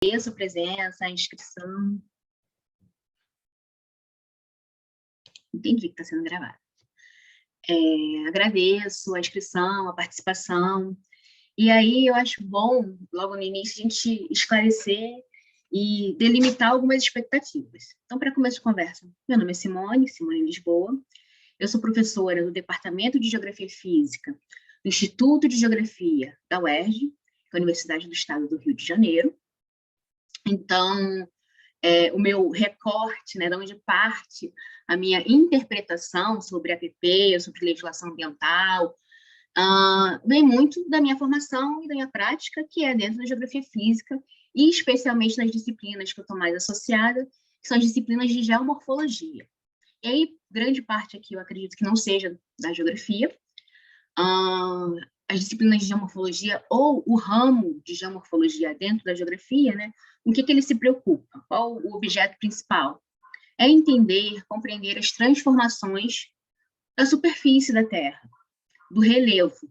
Agradeço a presença, a inscrição. Entendi que está sendo gravado. Agradeço a inscrição, a participação. E aí eu acho bom, logo no início, a gente esclarecer e delimitar algumas expectativas. Então, para começo de conversa, meu nome é Simone Lisboa. Eu sou professora do Departamento de Geografia Física do Instituto de Geografia da UERJ, que é a Universidade do Estado do Rio de Janeiro. Então, o meu recorte, né, de onde parte a minha interpretação sobre APP, sobre legislação ambiental, vem muito da minha formação e da minha prática, que é dentro da geografia física, e especialmente nas disciplinas que eu estou mais associada, que são as disciplinas de geomorfologia. E aí, grande parte aqui eu acredito que não seja da geografia, as disciplinas de geomorfologia ou o ramo de geomorfologia dentro da geografia, né, com o que ele se preocupa? Qual o objeto principal? É entender, compreender as transformações da superfície da Terra, do relevo.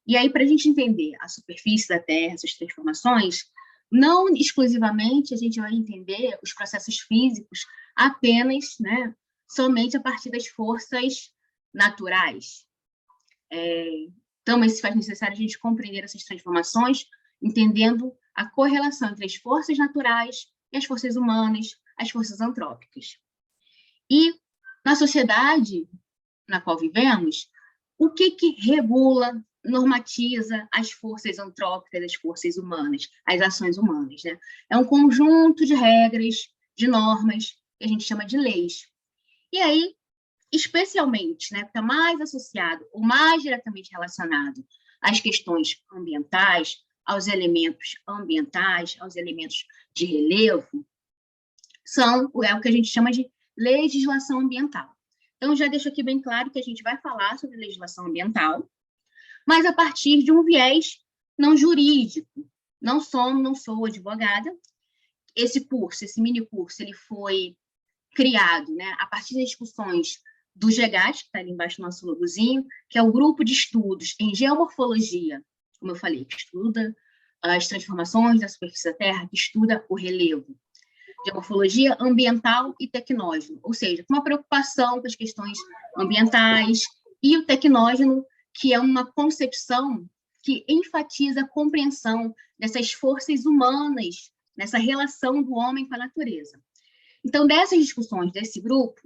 E aí, para a gente entender a superfície da Terra, essas transformações, não exclusivamente a gente vai entender os processos físicos apenas, né, somente a partir das forças naturais. Então, se faz necessário a gente compreender essas transformações, entendendo a correlação entre as forças naturais e as forças humanas, as forças antrópicas. E, na sociedade na qual vivemos, o que regula, normatiza as forças antrópicas, as forças humanas, as ações humanas, né? É um conjunto de regras, de normas, que a gente chama de leis. E aí, especialmente, né, está mais associado ou mais diretamente relacionado às questões ambientais, aos elementos ambientais, aos elementos de relevo, é o que a gente chama de legislação ambiental. Então, já deixo aqui bem claro que a gente vai falar sobre legislação ambiental, mas a partir de um viés não jurídico. Não sou advogada. Esse mini curso, ele foi criado, né, a partir das discussões do GEGAT, que está ali embaixo do nosso logozinho, que é o grupo de estudos em geomorfologia, como eu falei, que estuda as transformações da superfície da Terra, que estuda o relevo. Geomorfologia ambiental e tecnógeno, ou seja, com uma preocupação com as questões ambientais, e o tecnógeno, que é uma concepção que enfatiza a compreensão dessas forças humanas, nessa relação do homem com a natureza. Então, dessas discussões desse grupo,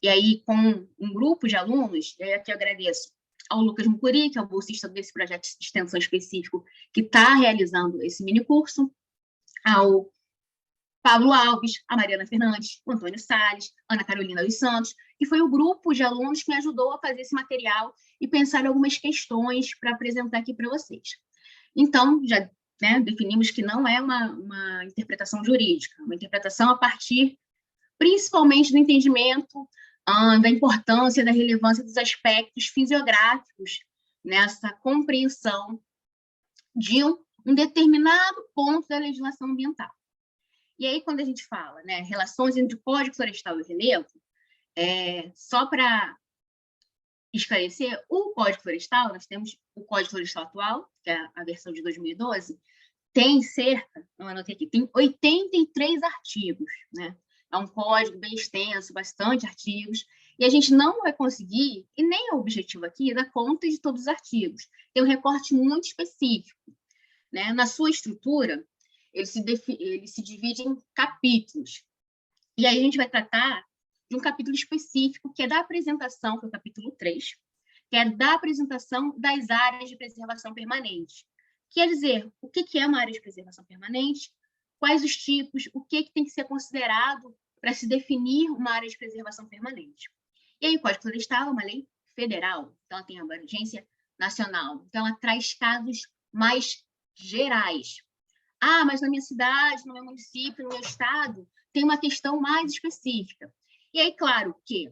e aí com um grupo de alunos, aqui eu agradeço ao Lucas Mucuri, que é o bolsista desse projeto de extensão específico, que está realizando esse minicurso, ao Pablo Alves, a Mariana Fernandes, o Antônio Salles, Ana Carolina dos Santos, que foi o grupo de alunos que me ajudou a fazer esse material e pensar em algumas questões para apresentar aqui para vocês. Então, já definimos que não é uma interpretação jurídica, uma interpretação a partir, principalmente, do entendimento da importância, da relevância dos aspectos fisiográficos nessa compreensão de um determinado ponto da legislação ambiental. E aí, quando a gente fala, né, relações entre o Código Florestal e o relevo, só para esclarecer, o Código Florestal, nós temos o Código Florestal atual, que é a versão de 2012, tem não anotei aqui, tem 83 artigos, né? É um código bem extenso, bastante artigos, e a gente não vai conseguir, e nem é o objetivo aqui, dar conta de todos os artigos. Tem um recorte muito específico, né? Na sua estrutura, ele se divide em capítulos. E aí a gente vai tratar de um capítulo específico, que é da apresentação, que é o capítulo 3, que é da apresentação das áreas de preservação permanente. Quer dizer, o que é uma área de preservação permanente, quais os tipos, o que tem que ser considerado para se definir uma área de preservação permanente. E aí o Código Florestal é uma lei federal, então ela tem abrangência nacional, então ela traz casos mais gerais. Mas na minha cidade, no meu município, no meu estado, tem uma questão mais específica. E aí, claro que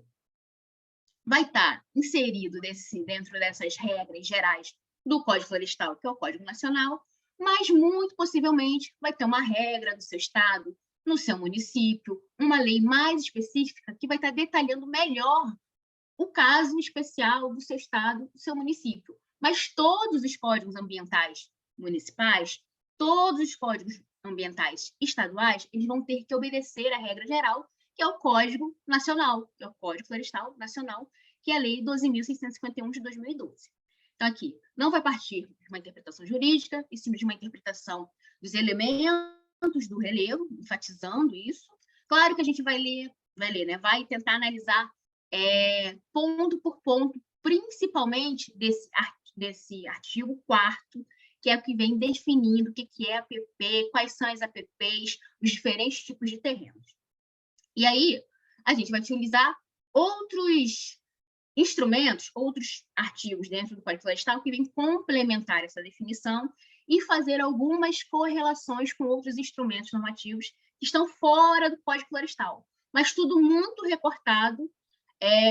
vai estar inserido dentro dessas regras gerais do Código Florestal, que é o Código Nacional, mas muito possivelmente vai ter uma regra do seu estado, no seu município, uma lei mais específica que vai estar detalhando melhor o caso especial do seu estado, do seu município. Mas todos os códigos ambientais municipais, todos os códigos ambientais estaduais, eles vão ter que obedecer à regra geral, que é o Código Nacional, que é o Código Florestal Nacional, que é a Lei 12.651 de 2012. Então, aqui, não vai partir de uma interpretação jurídica, e sim de uma interpretação dos elementos do relevo, enfatizando isso. Claro que a gente vai ler, né? Vai tentar analisar ponto por ponto, principalmente desse artigo 4º, que é o que vem definindo o que é APP, quais são as APPs, os diferentes tipos de terrenos. E aí, a gente vai utilizar outros instrumentos, outros artigos dentro do Código Florestal que vêm complementar essa definição e fazer algumas correlações com outros instrumentos normativos que estão fora do Código Florestal, mas tudo muito recortado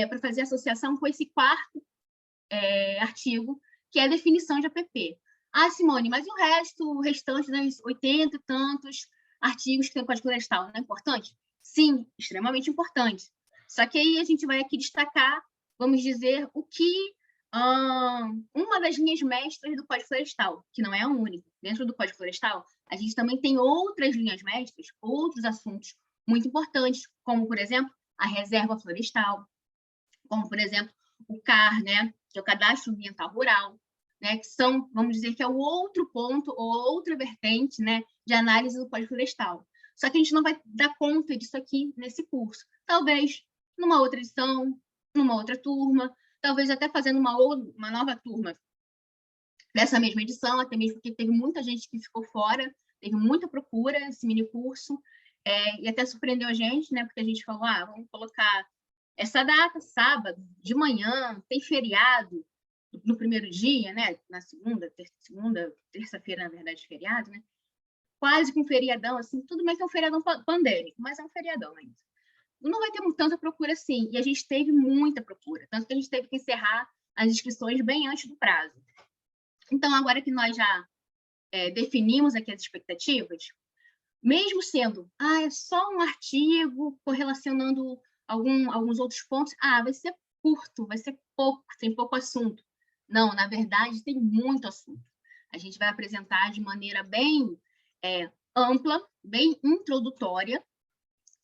para fazer associação com esse 4º artigo, que é a definição de APP. Ah, Simone, mas o restante dos 80 e tantos artigos que tem o Código Florestal, não é importante? Sim, extremamente importante. Só que aí a gente vai aqui destacar, vamos dizer, o que uma das linhas mestras do Código Florestal, que não é a única. Dentro do Código Florestal, a gente também tem outras linhas mestras, outros assuntos muito importantes, como, por exemplo, a reserva florestal, como, por exemplo, o CAR, né, que é o Cadastro Ambiental Rural, né, que são, vamos dizer, que é o outro ponto ou outra vertente, né, de análise do Código Florestal. Só que a gente não vai dar conta disso aqui nesse curso. Talvez numa outra edição, numa outra turma, talvez até fazendo uma nova turma dessa mesma edição, até mesmo porque teve muita gente que ficou fora, teve muita procura esse mini curso, e até surpreendeu a gente, né, porque a gente falou, vamos colocar essa data, sábado, de manhã, tem feriado no primeiro dia, né, na segunda, terça-feira, na verdade, feriado, né, quase com feriadão, assim, tudo bem que é um feriadão pandêmico, mas é um feriadão ainda. Não vai ter tanta procura assim, e a gente teve muita procura, tanto que a gente teve que encerrar as inscrições bem antes do prazo. Então, agora que nós já definimos aqui as expectativas, mesmo sendo, é só um artigo correlacionando alguns outros pontos, vai ser curto, vai ser pouco, tem pouco assunto. Não, na verdade, tem muito assunto. A gente vai apresentar de maneira bem ampla, bem introdutória,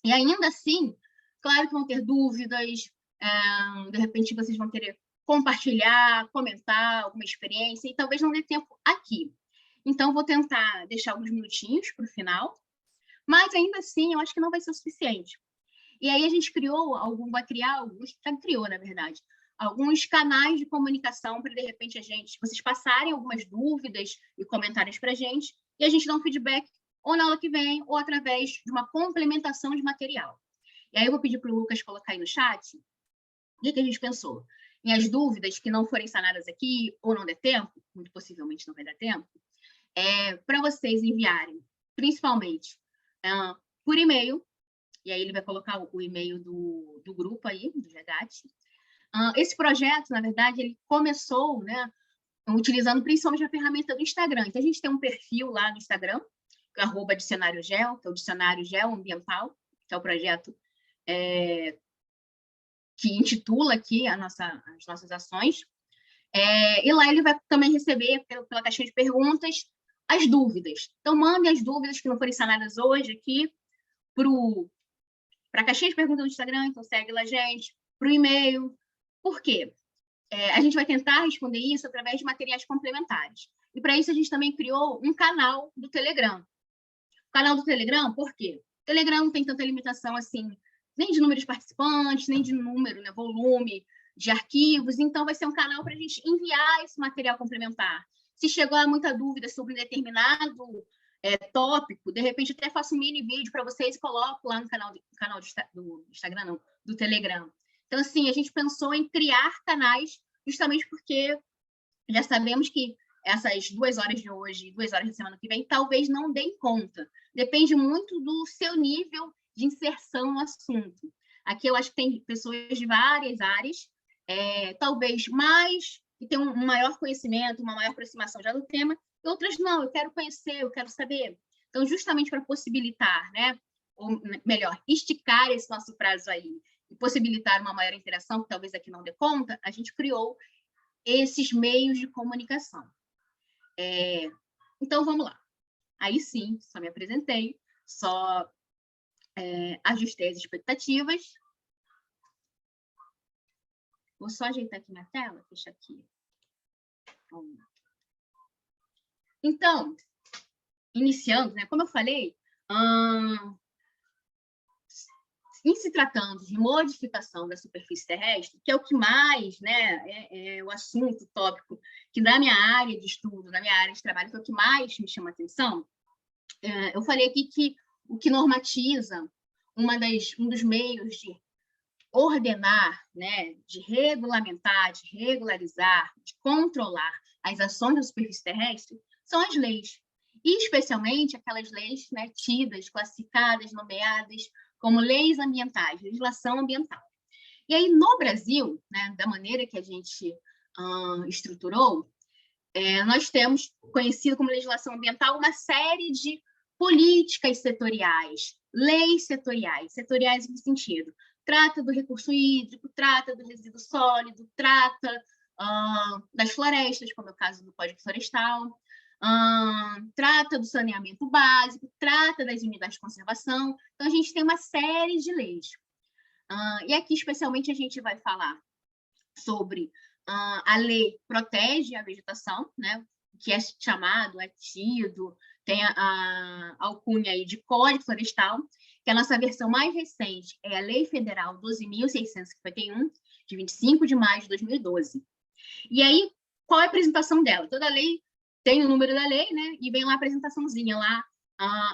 e ainda assim, claro que vão ter dúvidas, de repente vocês vão querer compartilhar, comentar alguma experiência, e talvez não dê tempo aqui. Então, vou tentar deixar alguns minutinhos para o final, mas ainda assim, eu acho que não vai ser o suficiente. E aí a gente criou, na verdade, alguns canais de comunicação para, de repente, vocês passarem algumas dúvidas e comentários para a gente, e a gente dá um feedback ou na aula que vem, ou através de uma complementação de material. E aí eu vou pedir para o Lucas colocar aí no chat o que a gente pensou. E as dúvidas que não forem sanadas aqui, ou não der tempo, muito possivelmente não vai dar tempo, para vocês enviarem, principalmente, por e-mail, e aí ele vai colocar o e-mail do grupo aí, do GEGAT. Esse projeto, na verdade, ele começou, né, utilizando principalmente a ferramenta do Instagram. Então, a gente tem um perfil lá no Instagram, que é @dicionariogeo, que é o Dicionário Geoambiental, que é o projeto que intitula aqui as nossas ações. E lá ele vai também receber, pela caixinha de perguntas, as dúvidas. Então, mandem as dúvidas que não forem sanadas hoje aqui para a caixinha de perguntas do Instagram, então segue lá a gente, para o e-mail. Por quê? A gente vai tentar responder isso através de materiais complementares. E para isso a gente também criou um canal do Telegram. O canal do Telegram, por quê? O Telegram não tem tanta limitação assim, nem de número de participantes, nem de número, né, volume de arquivos. Então, vai ser um canal para a gente enviar esse material complementar. Se chegou a muita dúvida sobre um determinado tópico, de repente até faço um mini vídeo para vocês e coloco lá no canal do Instagram, não, do Telegram. Então, assim, a gente pensou em criar canais justamente porque já sabemos que essas 2 horas de hoje e 2 horas da semana que vem talvez não deem conta. Depende muito do seu nível de inserção no assunto. Aqui eu acho que tem pessoas de várias áreas, talvez mais, que tem um maior conhecimento, uma maior aproximação já do tema, e outras não, eu quero conhecer, eu quero saber. Então, justamente para possibilitar, né, ou melhor, esticar esse nosso prazo aí, e possibilitar uma maior interação, que talvez aqui não dê conta, a gente criou esses meios de comunicação. Então, vamos lá. Aí sim, só me apresentei, só ajustei as expectativas. Vou só ajeitar aqui minha tela, deixa aqui. Então, iniciando, né, como eu falei, em se tratando de modificação da superfície terrestre, que é o que mais, né, é o assunto, o tópico, que na minha área de estudo, na minha área de trabalho, que é o que mais me chama a atenção, eu falei aqui que o que normatiza um dos meios de ordenar, né, de regulamentar, de regularizar, de controlar as ações da superfície terrestre são as leis, e especialmente aquelas leis, né, tidas, classificadas, nomeadas como leis ambientais, legislação ambiental. E aí, no Brasil, né, da maneira que a gente estruturou, nós temos, conhecido como legislação ambiental, uma série de políticas setoriais, leis setoriais, setoriais em que sentido? Trata do recurso hídrico, trata do resíduo sólido, trata das florestas, como é o caso do Código Florestal, trata do saneamento básico, trata das unidades de conservação. Então, a gente tem uma série de leis. E aqui, especialmente, a gente vai falar sobre a lei protege a vegetação, né? Que é chamado, é tido, tem a alcunha aí de Código Florestal, que a nossa versão mais recente é a Lei Federal 12.651, de 25 de maio de 2012. E aí, qual é a apresentação dela? Toda lei tem o número da lei, né? E vem lá a apresentaçãozinha lá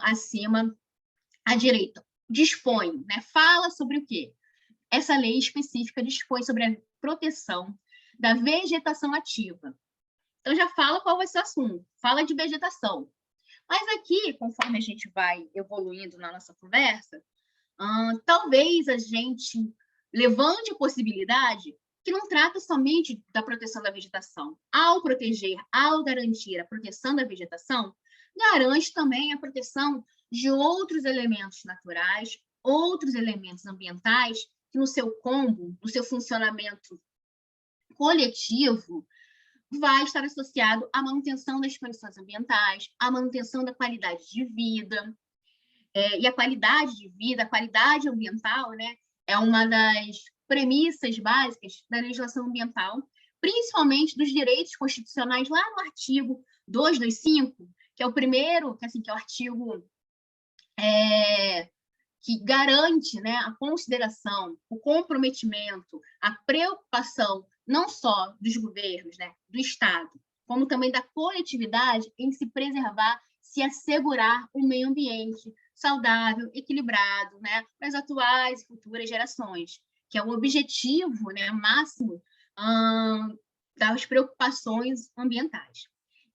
acima à direita. Dispõe, né? Fala sobre o quê? Essa lei específica dispõe sobre a proteção da vegetação ativa. Então, já fala qual vai ser o assunto. Fala de vegetação. Mas aqui, conforme a gente vai evoluindo na nossa conversa, talvez a gente levante a possibilidade que não trata somente da proteção da vegetação. Ao proteger, ao garantir a proteção da vegetação, garante também a proteção de outros elementos naturais, outros elementos ambientais, que no seu combo, no seu funcionamento coletivo, vai estar associado à manutenção das condições ambientais, à manutenção da qualidade de vida. E a qualidade de vida, a qualidade ambiental, né, é uma das premissas básicas da legislação ambiental, principalmente dos direitos constitucionais, lá no artigo 225, que é o primeiro, que é o artigo que garante, né, a consideração, o comprometimento, a preocupação não só dos governos, né, do Estado, como também da coletividade em se preservar, se assegurar um meio ambiente saudável, equilibrado, né, para as atuais e futuras gerações, que é o objetivo, né, máximo das preocupações ambientais.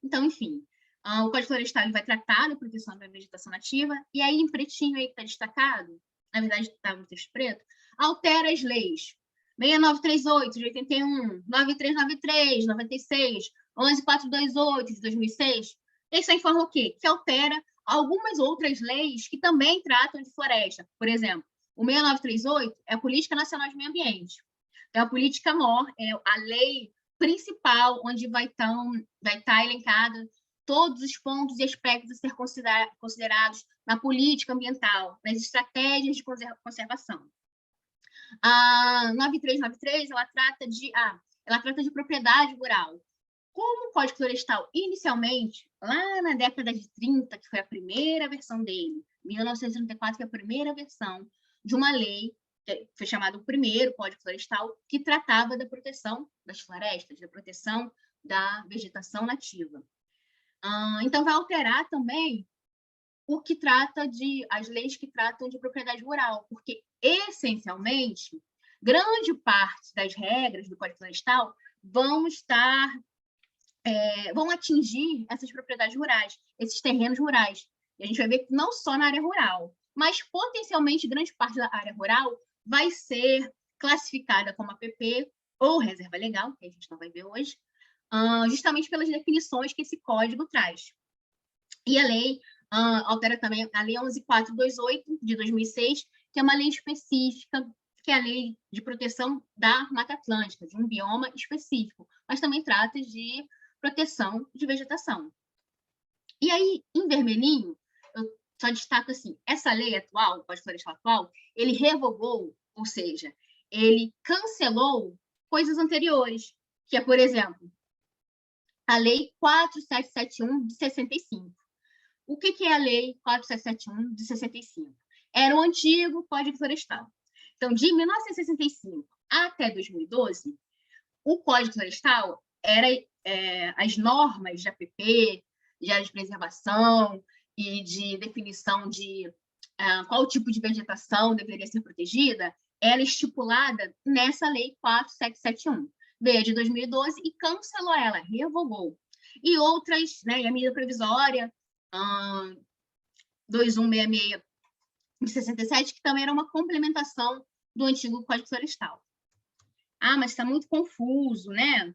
Então, enfim, o Código Florestal vai tratar da proteção da vegetação nativa, e aí, em pretinho aí que está destacado, na verdade está no texto preto, altera as leis 6938 de 81, 9393, 96, 11428 de 2006. Isso informa o quê? Que altera algumas outras leis que também tratam de floresta. Por exemplo, o 6938 é a Política Nacional de Meio Ambiente. Então, a política MOR é a lei principal, onde vai estar elencada todos os pontos e aspectos a ser considerados na política ambiental, nas estratégias de conservação. A 9393, ela trata de propriedade rural. Como o Código Florestal, inicialmente, lá na década de 30, que foi a primeira versão dele, 1934, que é a primeira versão de uma lei, que foi chamado o primeiro Código Florestal, que tratava da proteção das florestas, da proteção da vegetação nativa. Então, vai alterar também as leis que tratam de propriedade rural, porque, essencialmente, grande parte das regras do Código Florestal vão atingir essas propriedades rurais, esses terrenos rurais. E a gente vai ver que não só na área rural, mas potencialmente grande parte da área rural vai ser classificada como APP ou reserva legal, que a gente não vai ver hoje, justamente pelas definições que esse código traz. E a lei altera também a Lei 11.428, de 2006, que é uma lei específica, que é a Lei de Proteção da Mata Atlântica, de um bioma específico, mas também trata de proteção de vegetação. E aí, em vermelhinho, eu só destaco assim, essa lei atual, o Código Florestal atual, ele revogou, ou seja, ele cancelou coisas anteriores, que é, por exemplo, a Lei 4771 de 65. O que é a Lei 4771 de 65? Era o antigo Código Florestal. Então, de 1965 até 2012, o Código Florestal era as normas de APP, de área de preservação e de definição de qual tipo de vegetação deveria ser protegida, era estipulada nessa Lei 4771. Veio de 2012 e cancelou ela, revogou. E outras, né, e a medida provisória 2166 de 67, que também era uma complementação do antigo Código Florestal. Ah, mas está muito confuso, né?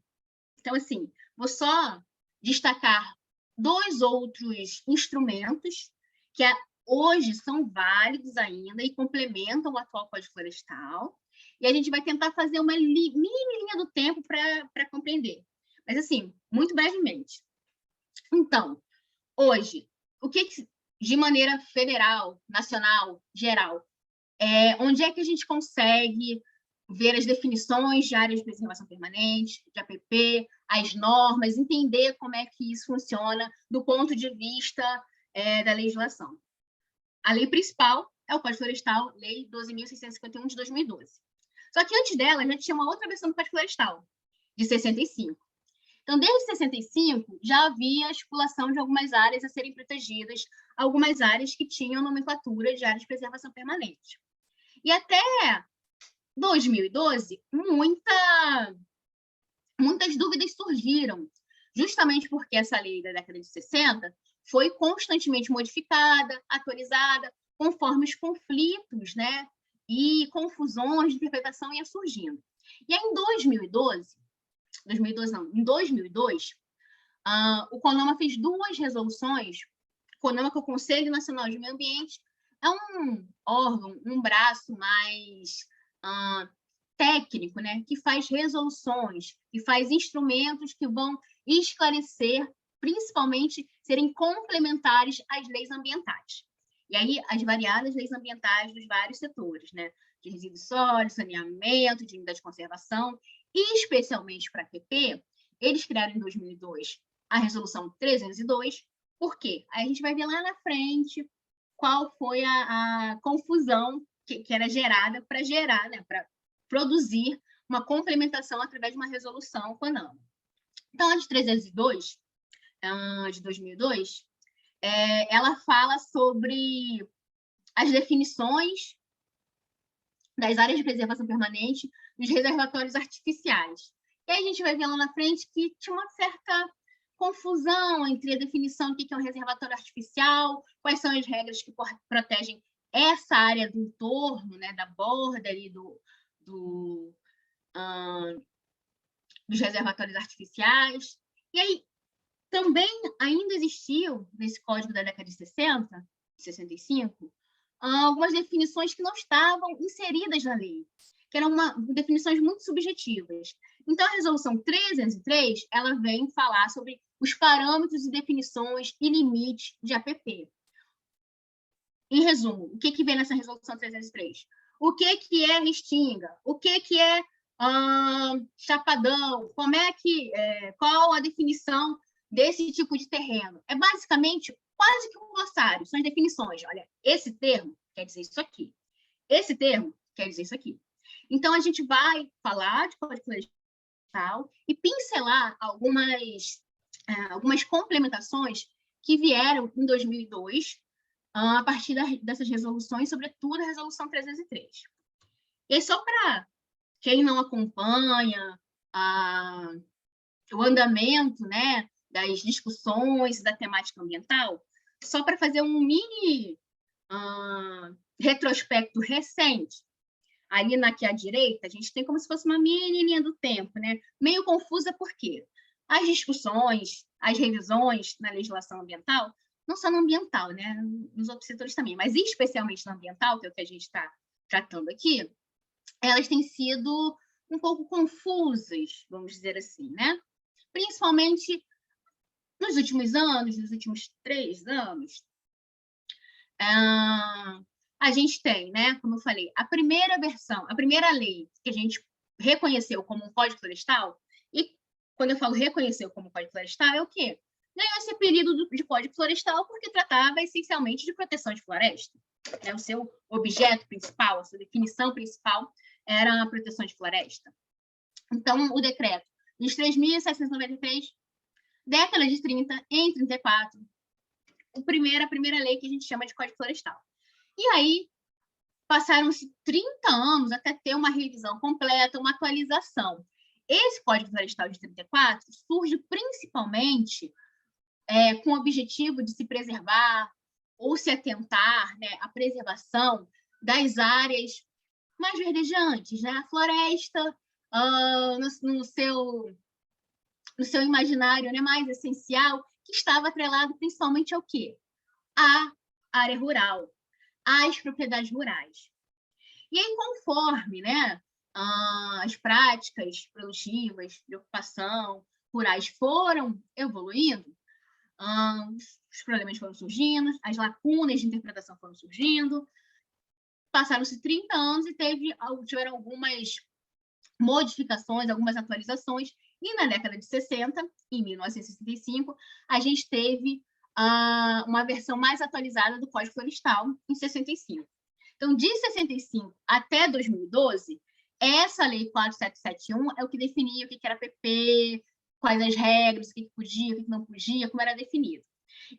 Então, assim, vou só destacar 2 outros instrumentos que hoje são válidos ainda e complementam o atual Código Florestal. E a gente vai tentar fazer uma mini linha do tempo para compreender. Mas, assim, muito brevemente. Então, hoje, o que de maneira federal, nacional, geral, onde é que a gente consegue ver as definições de áreas de preservação permanente, de APP, as normas, entender como é que isso funciona do ponto de vista da legislação. A lei principal é o Código Florestal, Lei 12.651 de 2012. Só que antes dela, já tinha uma outra versão do Código Florestal, de 65. Então, desde 65, já havia a estipulação de algumas áreas a serem protegidas, algumas áreas que tinham nomenclatura de áreas de preservação permanente. E até 2012, muitas dúvidas surgiram, justamente porque essa lei da década de 60 foi constantemente modificada, atualizada, conforme os conflitos, né, e confusões de interpretação iam surgindo. E aí, em 2002, o CONAMA fez 2 resoluções. O CONAMA, que é o Conselho Nacional de Meio Ambiente, é um órgão, um braço mais técnico, né, que faz resoluções, que faz instrumentos que vão esclarecer, principalmente serem complementares às leis ambientais. E aí, as variadas leis ambientais dos vários setores, né, de resíduos sólidos, saneamento, de unidade de conservação, e especialmente para a APP, eles criaram em 2002 a Resolução 302. Por quê? Aí a gente vai ver lá na frente qual foi a confusão que era gerada para gerar, né, para produzir uma complementação através de uma resolução CONAMA. Então, a de 302, de 2002, ela fala sobre as definições das áreas de preservação permanente dos reservatórios artificiais. E aí a gente vai ver lá na frente que tinha uma certa confusão entre a definição do que é um reservatório artificial, quais são as regras que protegem essa área do entorno, né, da borda ali dos reservatórios artificiais. E aí também ainda existiu, nesse código da década de 60, 65, algumas definições que não estavam inseridas na lei, que eram definições muito subjetivas. Então, a Resolução 303, ela vem falar sobre os parâmetros e definições e limites de APP. Em resumo, o que vem nessa Resolução 303? O que é restinga? O que é chapadão? Qual a definição desse tipo de terreno? É basicamente quase que um glossário, são as definições. Olha, esse termo quer dizer isso aqui. Esse termo quer dizer isso aqui. Então, a gente vai falar de Código Florestal e pincelar algumas complementações que vieram em 2002, a partir dessas resoluções, sobretudo a Resolução 303. E aí, só para quem não acompanha o andamento, né, das discussões da temática ambiental, só para fazer um mini retrospecto recente, ali aqui à direita, a gente tem como se fosse uma mini linha do tempo, né? Meio confusa, por quê? As discussões, as revisões na legislação ambiental, não só no ambiental, né? Nos outros setores também, mas especialmente no ambiental, que é o que a gente está tratando aqui, elas têm sido um pouco confusas, vamos dizer assim, né? Principalmente nos últimos anos, nos últimos 3 anos, a gente tem, né, como eu falei, a primeira versão, a primeira lei que a gente reconheceu como um Código Florestal, e quando eu falo reconheceu como Código Florestal, é o quê? Ganhou esse apelido de Código Florestal porque tratava essencialmente de proteção de floresta. Né? O seu objeto principal, a sua definição principal era a proteção de floresta. Então, o decreto de 3.793, década de 30, em 34, a primeira lei que a gente chama de Código Florestal. E aí, passaram-se 30 anos até ter uma revisão completa, uma atualização. Esse Código Florestal de 34 surge principalmente com o objetivo de se preservar ou se atentar, né, à preservação das áreas mais verdejantes, né? A floresta, no seu imaginário, né, mais essencial, que estava atrelado principalmente ao quê? À área rural, às propriedades rurais. E aí, conforme, né, as práticas produtivas de ocupação rurais foram evoluindo, os problemas foram surgindo, as lacunas de interpretação foram surgindo, passaram-se 30 anos e tiveram algumas modificações, algumas atualizações, e na década de 60, em 1965, a gente teve uma versão mais atualizada do Código Florestal, em 65. Então, de 65 até 2012, essa Lei 4771 é o que definia o que era PP, quais as regras, o que podia, o que não podia, como era definido.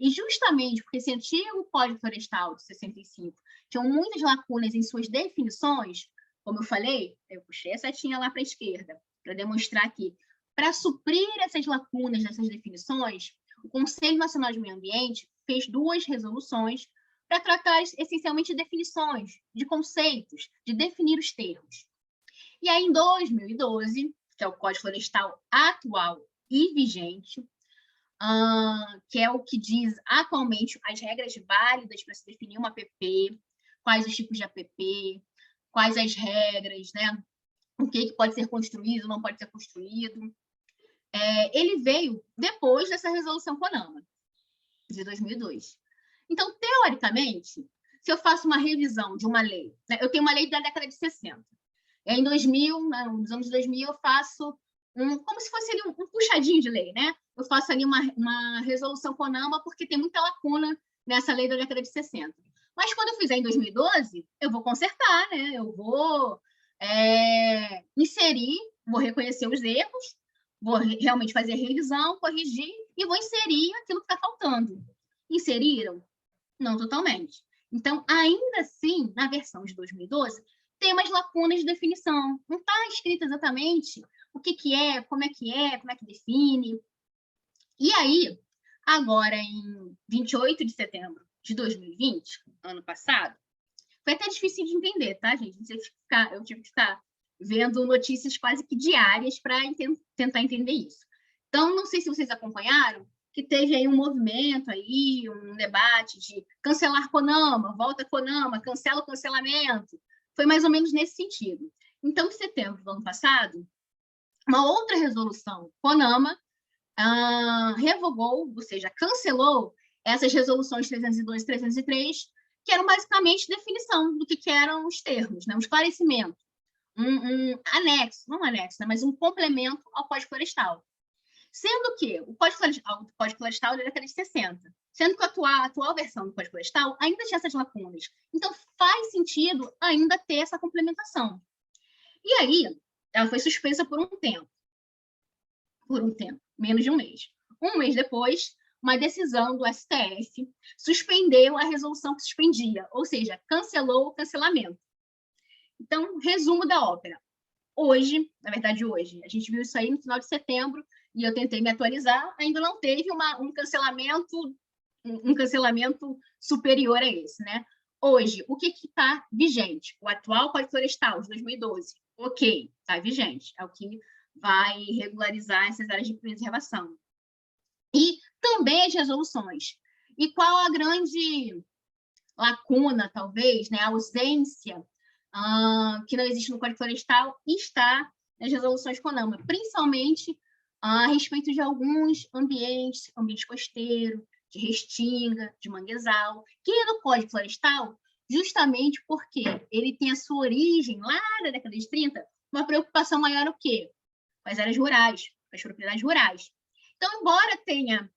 E justamente porque esse antigo Código Florestal de 65 tinha muitas lacunas em suas definições, como eu falei, eu puxei a setinha lá para a esquerda, para demonstrar que, para suprir essas lacunas dessas definições, o Conselho Nacional de Meio Ambiente fez 2 resoluções para tratar essencialmente de definições, de conceitos, de definir os termos. E aí, em 2012, que é o Código Florestal atual e vigente, que é o que diz atualmente as regras válidas para se definir uma APP, quais os tipos de APP, quais as regras, né? O que pode ser construído, não pode ser construído. Ele veio depois dessa resolução CONAMA, de 2002. Então, teoricamente, se eu faço uma revisão de uma lei, né? Eu tenho uma lei da década de 60. Em 2000, né, nos anos 2000, eu faço como se fosse ali um puxadinho de lei, né? Eu faço ali uma resolução CONAMA porque tem muita lacuna nessa lei da década de 60. Mas quando eu fizer em 2012, eu vou consertar, né? Eu vou inserir, vou reconhecer os erros, vou realmente fazer a revisão, corrigir e vou inserir aquilo que está faltando. Inseriram? Não totalmente. Então, ainda assim, na versão de 2012, tem umas lacunas de definição. Não está escrito exatamente o que é, como é que define. E aí, agora, em 28 de setembro de 2020, ano passado, foi até difícil de entender, tá, gente? Eu tive que ficar vendo notícias quase que diárias para tentar entender isso. Então, não sei se vocês acompanharam, que teve aí um movimento, aí, um debate de cancelar CONAMA, volta CONAMA, cancela o cancelamento. Foi mais ou menos nesse sentido. Então, em setembro do ano passado, uma outra resolução CONAMA revogou, ou seja, cancelou essas resoluções 302 e 303, que eram basicamente definição do que eram os termos, né? Um esclarecimento, um anexo, não um anexo, né? Mas um complemento ao Código Florestal. Sendo que o Código Florestal é da década de 60, sendo que a atual versão do Código Florestal ainda tinha essas lacunas. Então, faz sentido ainda ter essa complementação. E aí, ela foi suspensa por um tempo, menos de um mês. Um mês depois, uma decisão do STF suspendeu a resolução que suspendia, ou seja, cancelou o cancelamento. Então, resumo da ópera. Hoje, na verdade hoje, a gente viu isso aí no final de setembro e eu tentei me atualizar, ainda não teve um cancelamento superior a esse, né? Hoje, o que está vigente? O atual Código Florestal de 2012. Ok, está vigente. É o que vai regularizar essas áreas de preservação. E também as resoluções. E qual a grande lacuna, talvez, né? A ausência que não existe no Código Florestal está nas resoluções CONAMA, principalmente a respeito de alguns ambiente costeiro, de restinga, de manguezal, que é no Código Florestal, justamente porque ele tem a sua origem lá na década de 30, uma preocupação maior o quê? Com as áreas rurais, com as propriedades rurais. Então, embora tenha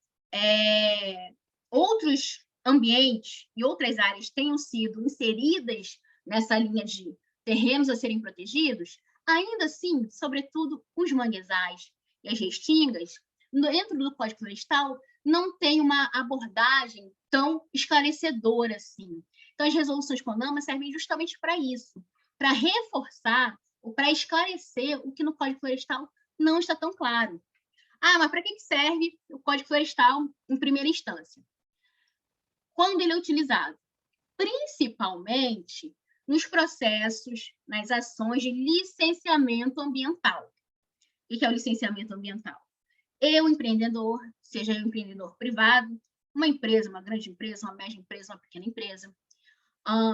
outros ambientes e outras áreas tenham sido inseridas nessa linha de terrenos a serem protegidos, ainda assim, sobretudo os manguezais e as restingas, dentro do Código Florestal, não tem uma abordagem tão esclarecedora assim. Então, as resoluções CONAMA servem justamente para isso, para reforçar ou para esclarecer o que no Código Florestal não está tão claro. Ah, mas para que serve o Código Florestal em primeira instância? Quando ele é utilizado? Principalmente nos processos, nas ações de licenciamento ambiental. O que é o licenciamento ambiental? Eu, empreendedor, seja eu empreendedor privado, uma empresa, uma grande empresa, uma média empresa, uma pequena empresa,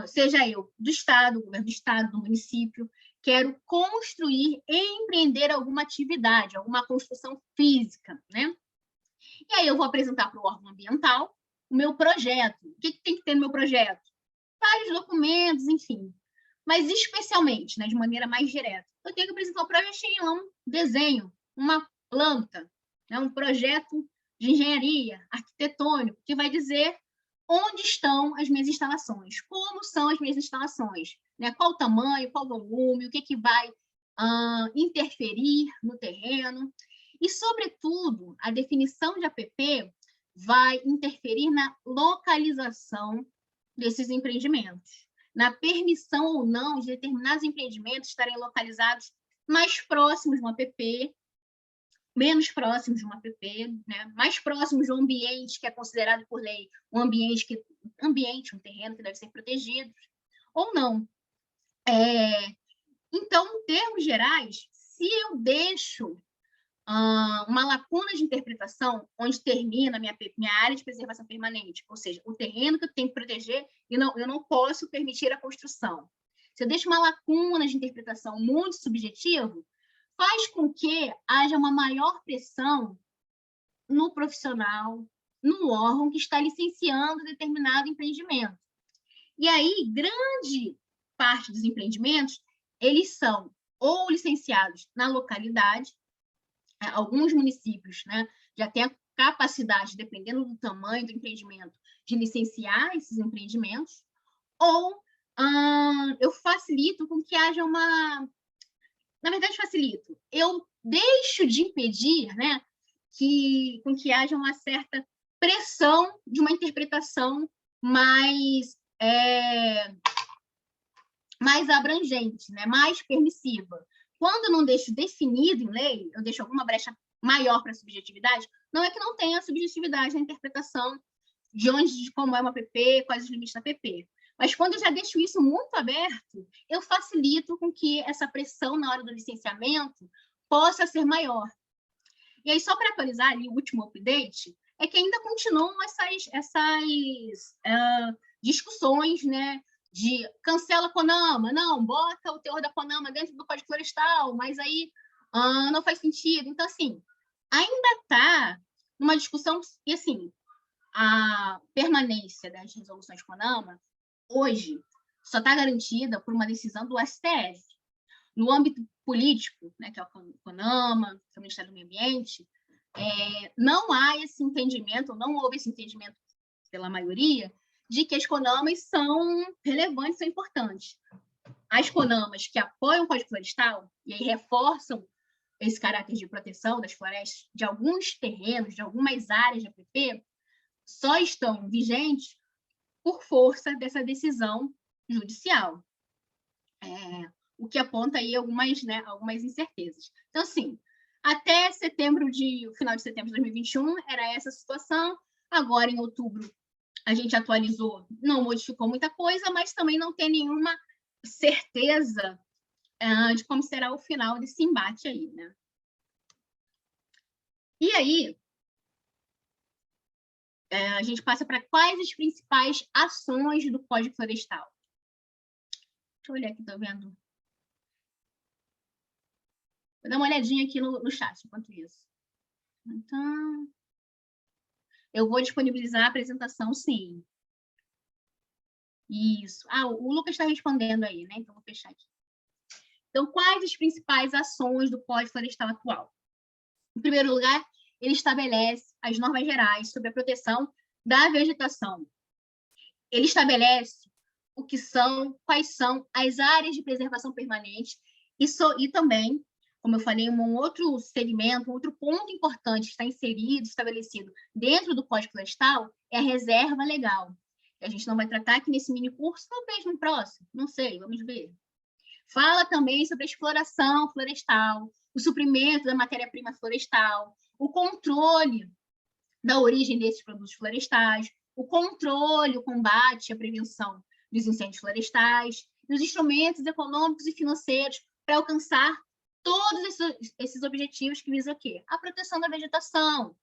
seja eu do Estado, governo do Estado, do município, quero construir e empreender alguma atividade, alguma construção física, né? E aí eu vou apresentar para o órgão ambiental o meu projeto. O que tem que ter no meu projeto? Vários documentos, enfim. Mas especialmente, né, de maneira mais direta, eu tenho que apresentar um projetinho, um desenho, uma planta, né, um projeto de engenharia arquitetônico que vai dizer onde estão as minhas instalações, como são as minhas instalações, né, qual o tamanho, qual o volume, o que vai interferir no terreno. E, sobretudo, a definição de APP vai interferir na localização desses empreendimentos, na permissão ou não de determinados empreendimentos estarem localizados mais próximos de uma APP, menos próximos de uma APP, né? Mais próximos de um ambiente que é considerado por lei um ambiente, um terreno que deve ser protegido, ou não. Então, em termos gerais, se eu deixo uma lacuna de interpretação onde termina a minha área de preservação permanente, ou seja, o terreno que eu tenho que proteger e eu não posso permitir a construção. Se eu deixo uma lacuna de interpretação muito subjetiva, faz com que haja uma maior pressão no profissional, no órgão que está licenciando determinado empreendimento. E aí, grande parte dos empreendimentos, eles são ou licenciados na localidade, alguns municípios, né, já têm a capacidade, dependendo do tamanho do empreendimento, de licenciar esses empreendimentos, ou eu facilito com que haja uma... Na verdade, facilito. Eu deixo de impedir, né, com que haja uma certa pressão de uma interpretação mais abrangente, né, mais permissiva. Quando eu não deixo definido em lei, eu deixo alguma brecha maior para a subjetividade, não é que não tenha subjetividade na interpretação de como é uma PP, quais os limites da PP. Mas quando eu já deixo isso muito aberto, eu facilito com que essa pressão na hora do licenciamento possa ser maior. E aí, só para atualizar ali o último update, é que ainda continuam essas discussões, né, de cancela a CONAMA, não, bota o teor da CONAMA dentro do Código Florestal, mas aí não faz sentido. Então, assim, ainda está numa discussão, e assim, a permanência das resoluções CONAMA, hoje, só está garantida por uma decisão do STF. No âmbito político, né, que é o CONAMA, que é o Ministério do Meio Ambiente, não há esse entendimento, não houve esse entendimento pela maioria, de que as CONAMAs são relevantes, são importantes. As CONAMAs que apoiam o Código Florestal e aí reforçam esse caráter de proteção das florestas de alguns terrenos, de algumas áreas de APP, só estão vigentes por força dessa decisão judicial. O que aponta aí algumas incertezas. Então, assim, até o final de setembro de 2021, era essa a situação. Agora, em outubro, a gente atualizou, não modificou muita coisa, mas também não tem nenhuma certeza de como será o final desse embate aí, né? E aí, a gente passa para quais as principais ações do Código Florestal. Deixa eu olhar aqui, estou vendo. Vou dar uma olhadinha aqui no chat enquanto isso. Então, eu vou disponibilizar a apresentação, sim. Isso. Ah, o Lucas está respondendo aí, né? Então, vou fechar aqui. Então, quais as principais ações do Código Florestal atual? Em primeiro lugar, ele estabelece as normas gerais sobre a proteção da vegetação. Ele estabelece o que são, quais são as áreas de preservação permanente e também, como eu falei, um outro segmento, um outro ponto importante que está inserido, estabelecido dentro do Código Florestal é a reserva legal. A gente não vai tratar aqui nesse mini curso, talvez no próximo, não sei, vamos ver. Fala também sobre a exploração florestal, o suprimento da matéria-prima florestal, o controle da origem desses produtos florestais, o controle, o combate, a prevenção dos incêndios florestais, e os instrumentos econômicos e financeiros para alcançar todos esses objetivos que visam o quê? A proteção da vegetação,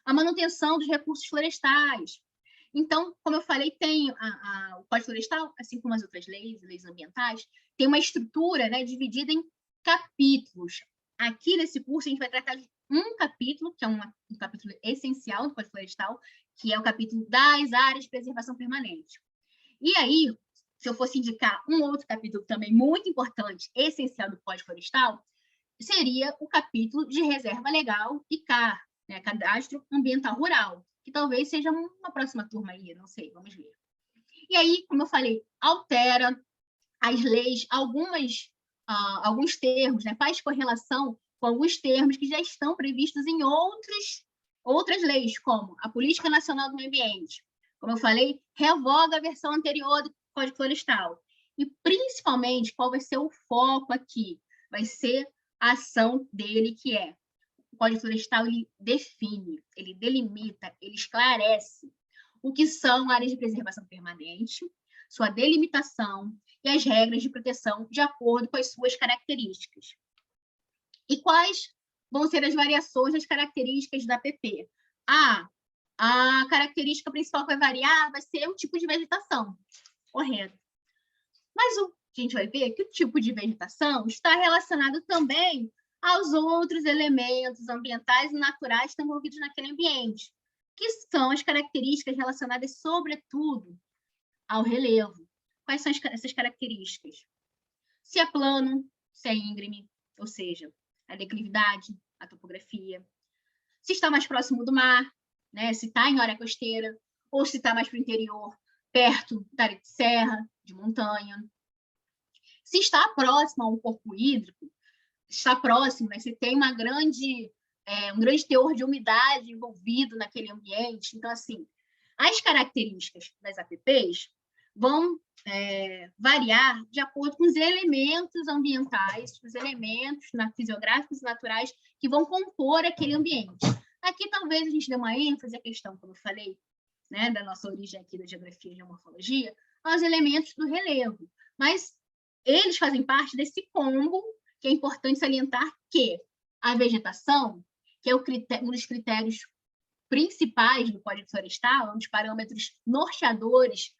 a manutenção dos recursos florestais. Então, como eu falei, tem o Código Florestal, assim como as outras leis ambientais, tem uma estrutura, né, dividida em capítulos. Aqui nesse curso a gente vai tratar de um capítulo, que é um capítulo essencial do Código Florestal, que é o capítulo das áreas de preservação permanente. E aí, se eu fosse indicar um outro capítulo também muito importante, essencial do Código Florestal, seria o capítulo de reserva legal e CAR, né, Cadastro Ambiental Rural, que talvez seja uma próxima turma aí, não sei, vamos ver. E aí, como eu falei, altera as leis, alguns termos, né, faz correlação com alguns termos que já estão previstos em outras leis, como a Política Nacional do Meio Ambiente. Como eu falei, revoga a versão anterior do Código Florestal. E, principalmente, qual vai ser o foco aqui? Vai ser a ação dele, que é o Código Florestal, ele define, ele delimita, ele esclarece o que são áreas de preservação permanente, sua delimitação e as regras de proteção de acordo com as suas características. E quais vão ser as variações das características da APP? A característica principal que vai variar vai ser o tipo de vegetação, correto. Mas o que a gente vai ver é que o tipo de vegetação está relacionado também aos outros elementos ambientais e naturais que estão envolvidos naquele ambiente, que são as características relacionadas, sobretudo, ao relevo. Quais são essas características? Se é plano, se é íngreme, ou seja, a declividade, a topografia. Se está mais próximo do mar, né? Se está em área costeira, ou se está mais para o interior, perto da área de serra, de montanha. Se está próximo a um corpo hídrico, está próximo, né? Se tem um grande teor de umidade envolvido naquele ambiente. Então, assim, as características das APPs vão variar de acordo com os elementos ambientais, os elementos fisiográficos e naturais que vão compor aquele ambiente. Aqui, talvez, a gente dê uma ênfase à questão, como eu falei, né, da nossa origem aqui da geografia e geomorfologia, aos elementos do relevo. Mas eles fazem parte desse combo, que é importante salientar que a vegetação, que é um dos critérios principais do Código Florestal, um dos parâmetros norteadores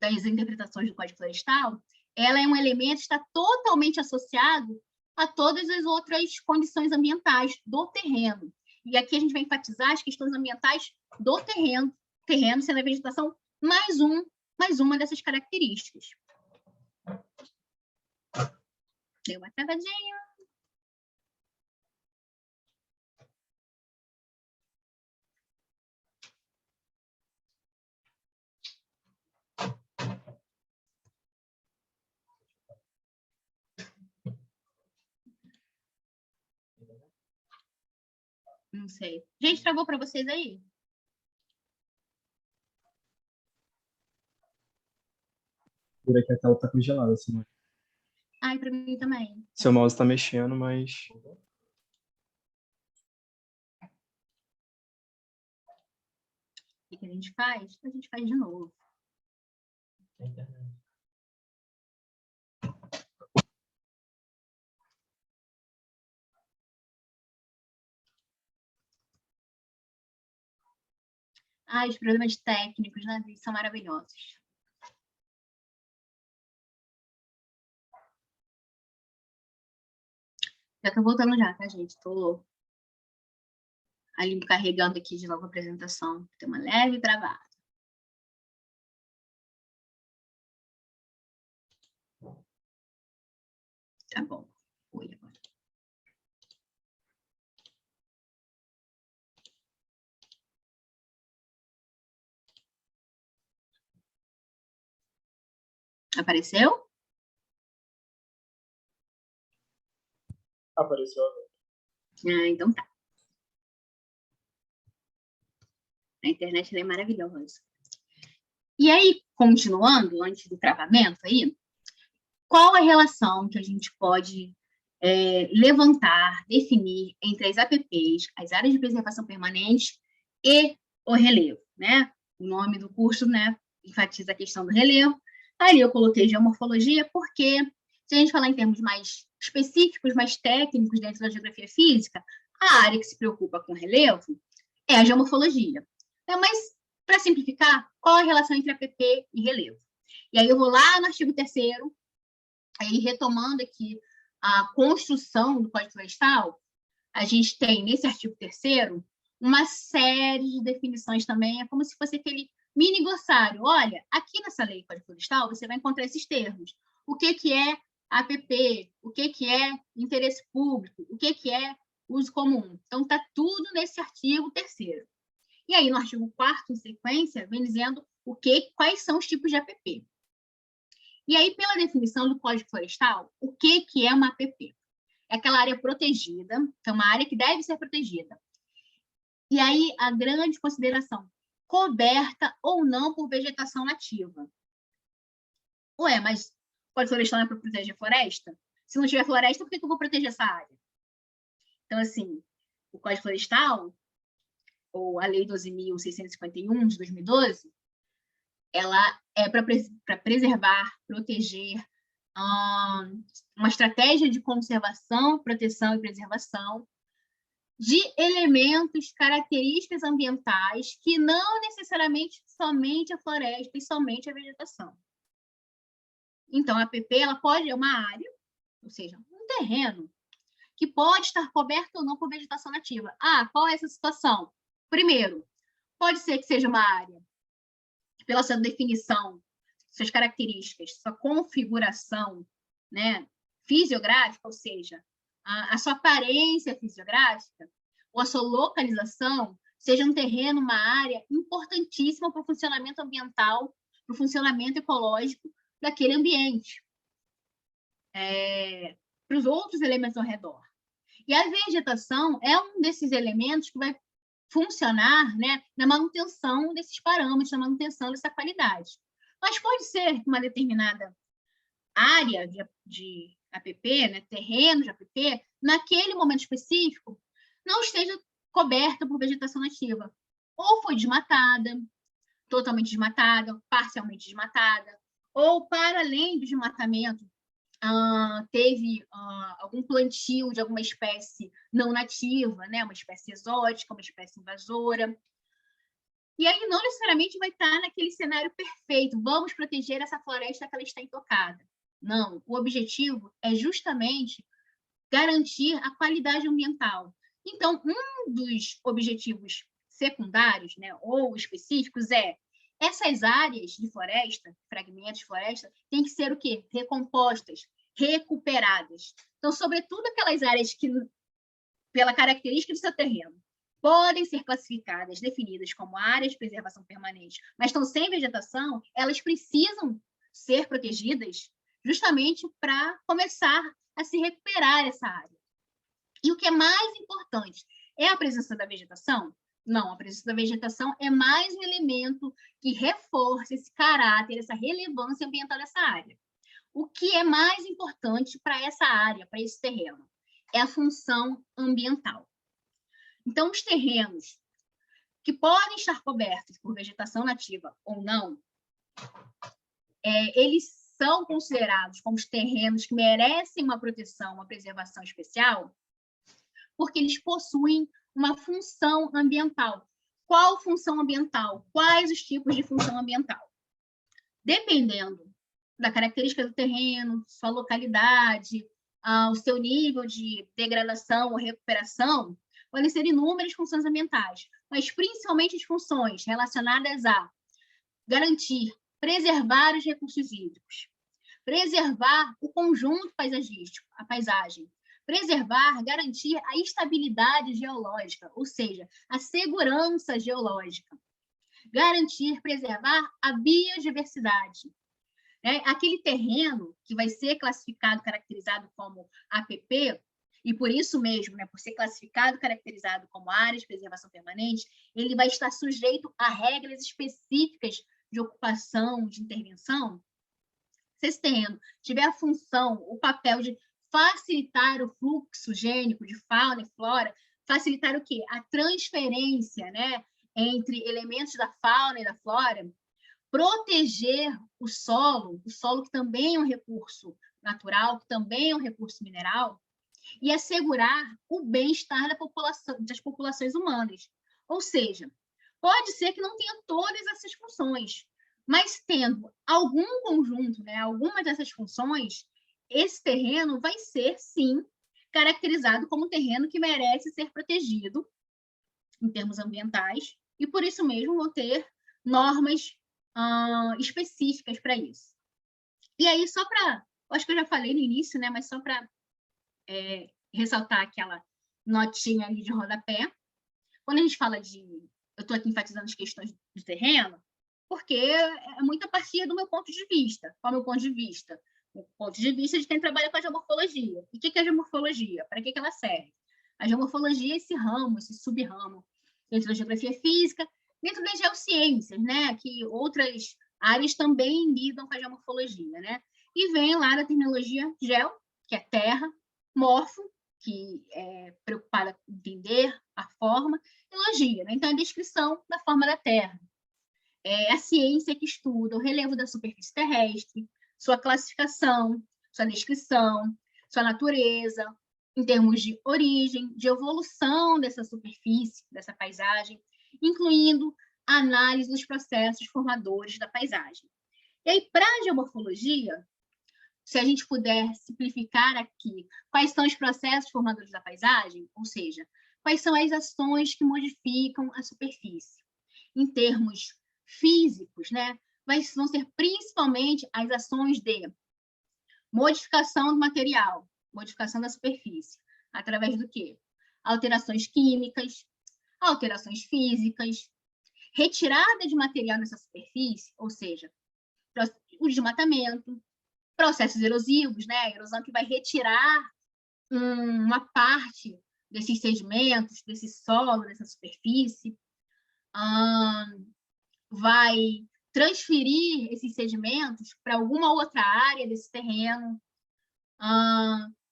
das interpretações do Código Florestal, ela é um elemento que está totalmente associado a todas as outras condições ambientais do terreno. E aqui a gente vai enfatizar as questões ambientais do terreno sendo a vegetação mais uma dessas características. Deu uma travadinha. Não sei. Gente, travou para vocês aí? Por aqui a tela tá congelada, Simone. Ai, para mim também. Seu mouse tá mexendo, mas... O que a gente faz? A gente faz de novo. Ai, os problemas técnicos, né? Eles são maravilhosos. Já tô voltando já, tá, gente? Tô Ali carregando aqui de novo a apresentação, tem uma leve travada. Tá bom. Foi agora. Apareceu? Apareceu. Então tá. A internet é maravilhosa. E aí, continuando, antes do travamento aí, qual a relação que a gente pode levantar, definir entre as APPs, as áreas de preservação permanente e o relevo, né? O nome do curso, né, enfatiza a questão do relevo. Ali eu coloquei geomorfologia porque, se a gente falar em termos mais específicos, mais técnicos dentro da geografia física, a área que se preocupa com relevo é a geomorfologia. Mas, para simplificar, qual a relação entre APP e relevo? E aí eu vou lá no artigo 3º, aí retomando aqui a construção do Código Florestal, a gente tem nesse artigo 3º uma série de definições também, é como se fosse aquele mini glossário. Olha, aqui nessa lei Código Florestal você vai encontrar esses termos. O que é APP, o que é interesse público, o que é uso comum. Então, está tudo nesse artigo 3º. E aí, no artigo 4º, em sequência, vem dizendo quais são os tipos de APP. E aí, pela definição do Código Florestal, o que é uma APP? É aquela área protegida, é uma área que deve ser protegida. E aí, a grande consideração, coberta ou não por vegetação nativa. Ué, mas o Código Florestal não é para proteger floresta? Se não tiver floresta, por que eu vou proteger essa área? Então, assim, o Código Florestal, ou a Lei 12.651, de 2012, ela é para preservar, proteger, uma estratégia de conservação, proteção e preservação de elementos, características ambientais que não necessariamente somente a floresta e somente a vegetação. Então, a APP ela pode é uma área, ou seja, um terreno, que pode estar coberto ou não por vegetação nativa. Qual é essa situação? Primeiro, pode ser que seja uma área que, pela sua definição, suas características, sua configuração, né, fisiográfica, ou seja, a sua aparência fisiográfica, ou a sua localização, seja um terreno, uma área importantíssima para o funcionamento ambiental, para o funcionamento ecológico daquele ambiente, para os outros elementos ao redor. E a vegetação é um desses elementos que vai funcionar, né, na manutenção desses parâmetros, na manutenção dessa qualidade. Mas pode ser que uma determinada área de APP, né, terreno de APP, naquele momento específico, não esteja coberta por vegetação nativa. Ou foi desmatada, totalmente desmatada, parcialmente desmatada, ou, para além do desmatamento, teve algum plantio de alguma espécie não nativa, né? Uma espécie exótica, uma espécie invasora. E aí não necessariamente vai estar naquele cenário perfeito, vamos proteger essa floresta que ela está intocada. Não, o objetivo é justamente garantir a qualidade ambiental. Então, um dos objetivos secundários, né, ou específicos, essas áreas de floresta, fragmentos de floresta, têm que ser o quê? Recompostas, recuperadas. Então, sobretudo aquelas áreas que, pela característica do seu terreno, podem ser classificadas, definidas como áreas de preservação permanente, mas estão sem vegetação, elas precisam ser protegidas justamente para começar a se recuperar essa área. E o que é mais importante é a presença da vegetação? Não, a presença da vegetação é mais um elemento que reforça esse caráter, essa relevância ambiental dessa área. O que é mais importante para essa área, para esse terreno? É a função ambiental. Então, os terrenos que podem estar cobertos por vegetação nativa ou não, eles são considerados como os terrenos que merecem uma proteção, uma preservação especial, porque eles possuem uma função ambiental. Qual função ambiental? Quais os tipos de função ambiental? Dependendo da característica do terreno, sua localidade, o seu nível de degradação ou recuperação, podem ser inúmeras funções ambientais, mas principalmente as funções relacionadas a garantir, preservar os recursos hídricos, preservar o conjunto paisagístico, a paisagem, preservar, garantir a estabilidade geológica, ou seja, a segurança geológica, garantir, preservar a biodiversidade. Aquele terreno que vai ser classificado, caracterizado como APP, e por isso mesmo, por ser classificado, caracterizado como área de preservação permanente, ele vai estar sujeito a regras específicas de ocupação, de intervenção. Se esse terreno tiver a função, o papel de facilitar o fluxo gênico de fauna e flora, facilitar o quê? A transferência, entre elementos da fauna e da flora, proteger o solo que também é um recurso natural, que também é um recurso mineral, e assegurar o bem-estar das populações humanas. Ou seja, pode ser que não tenha todas essas funções, mas tendo algum conjunto, algumas dessas funções, esse terreno vai ser, sim, caracterizado como um terreno que merece ser protegido em termos ambientais, e por isso mesmo vão ter normas específicas para isso. E aí, acho que eu já falei no início, mas só para ressaltar aquela notinha ali de rodapé, quando a gente fala eu estou aqui enfatizando as questões do terreno, porque é muito a partir do meu ponto de vista. Qual é o meu ponto de vista? O ponto de vista de quem trabalha com a geomorfologia. E o que é a geomorfologia? Para que ela serve? A geomorfologia é esse ramo, esse sub-ramo dentro da geografia física, dentro das geociências, que outras áreas também lidam com a geomorfologia, e vem lá da terminologia geo, que é terra, morfo, que é preocupada em entender a forma, e logia, então a descrição da forma da terra. É a ciência que estuda o relevo da superfície terrestre, sua classificação, sua descrição, sua natureza, em termos de origem, de evolução dessa superfície, dessa paisagem, incluindo a análise dos processos formadores da paisagem. E aí, para a geomorfologia, se a gente puder simplificar aqui, quais são os processos formadores da paisagem, ou seja, quais são as ações que modificam a superfície. Em termos físicos, vão ser principalmente as ações de modificação do material, modificação da superfície, através do quê? Alterações químicas, alterações físicas, retirada de material nessa superfície, ou seja, o desmatamento, processos erosivos, a erosão que vai retirar uma parte desses sedimentos, desse solo, dessa superfície, vai transferir esses sedimentos para alguma outra área desse terreno.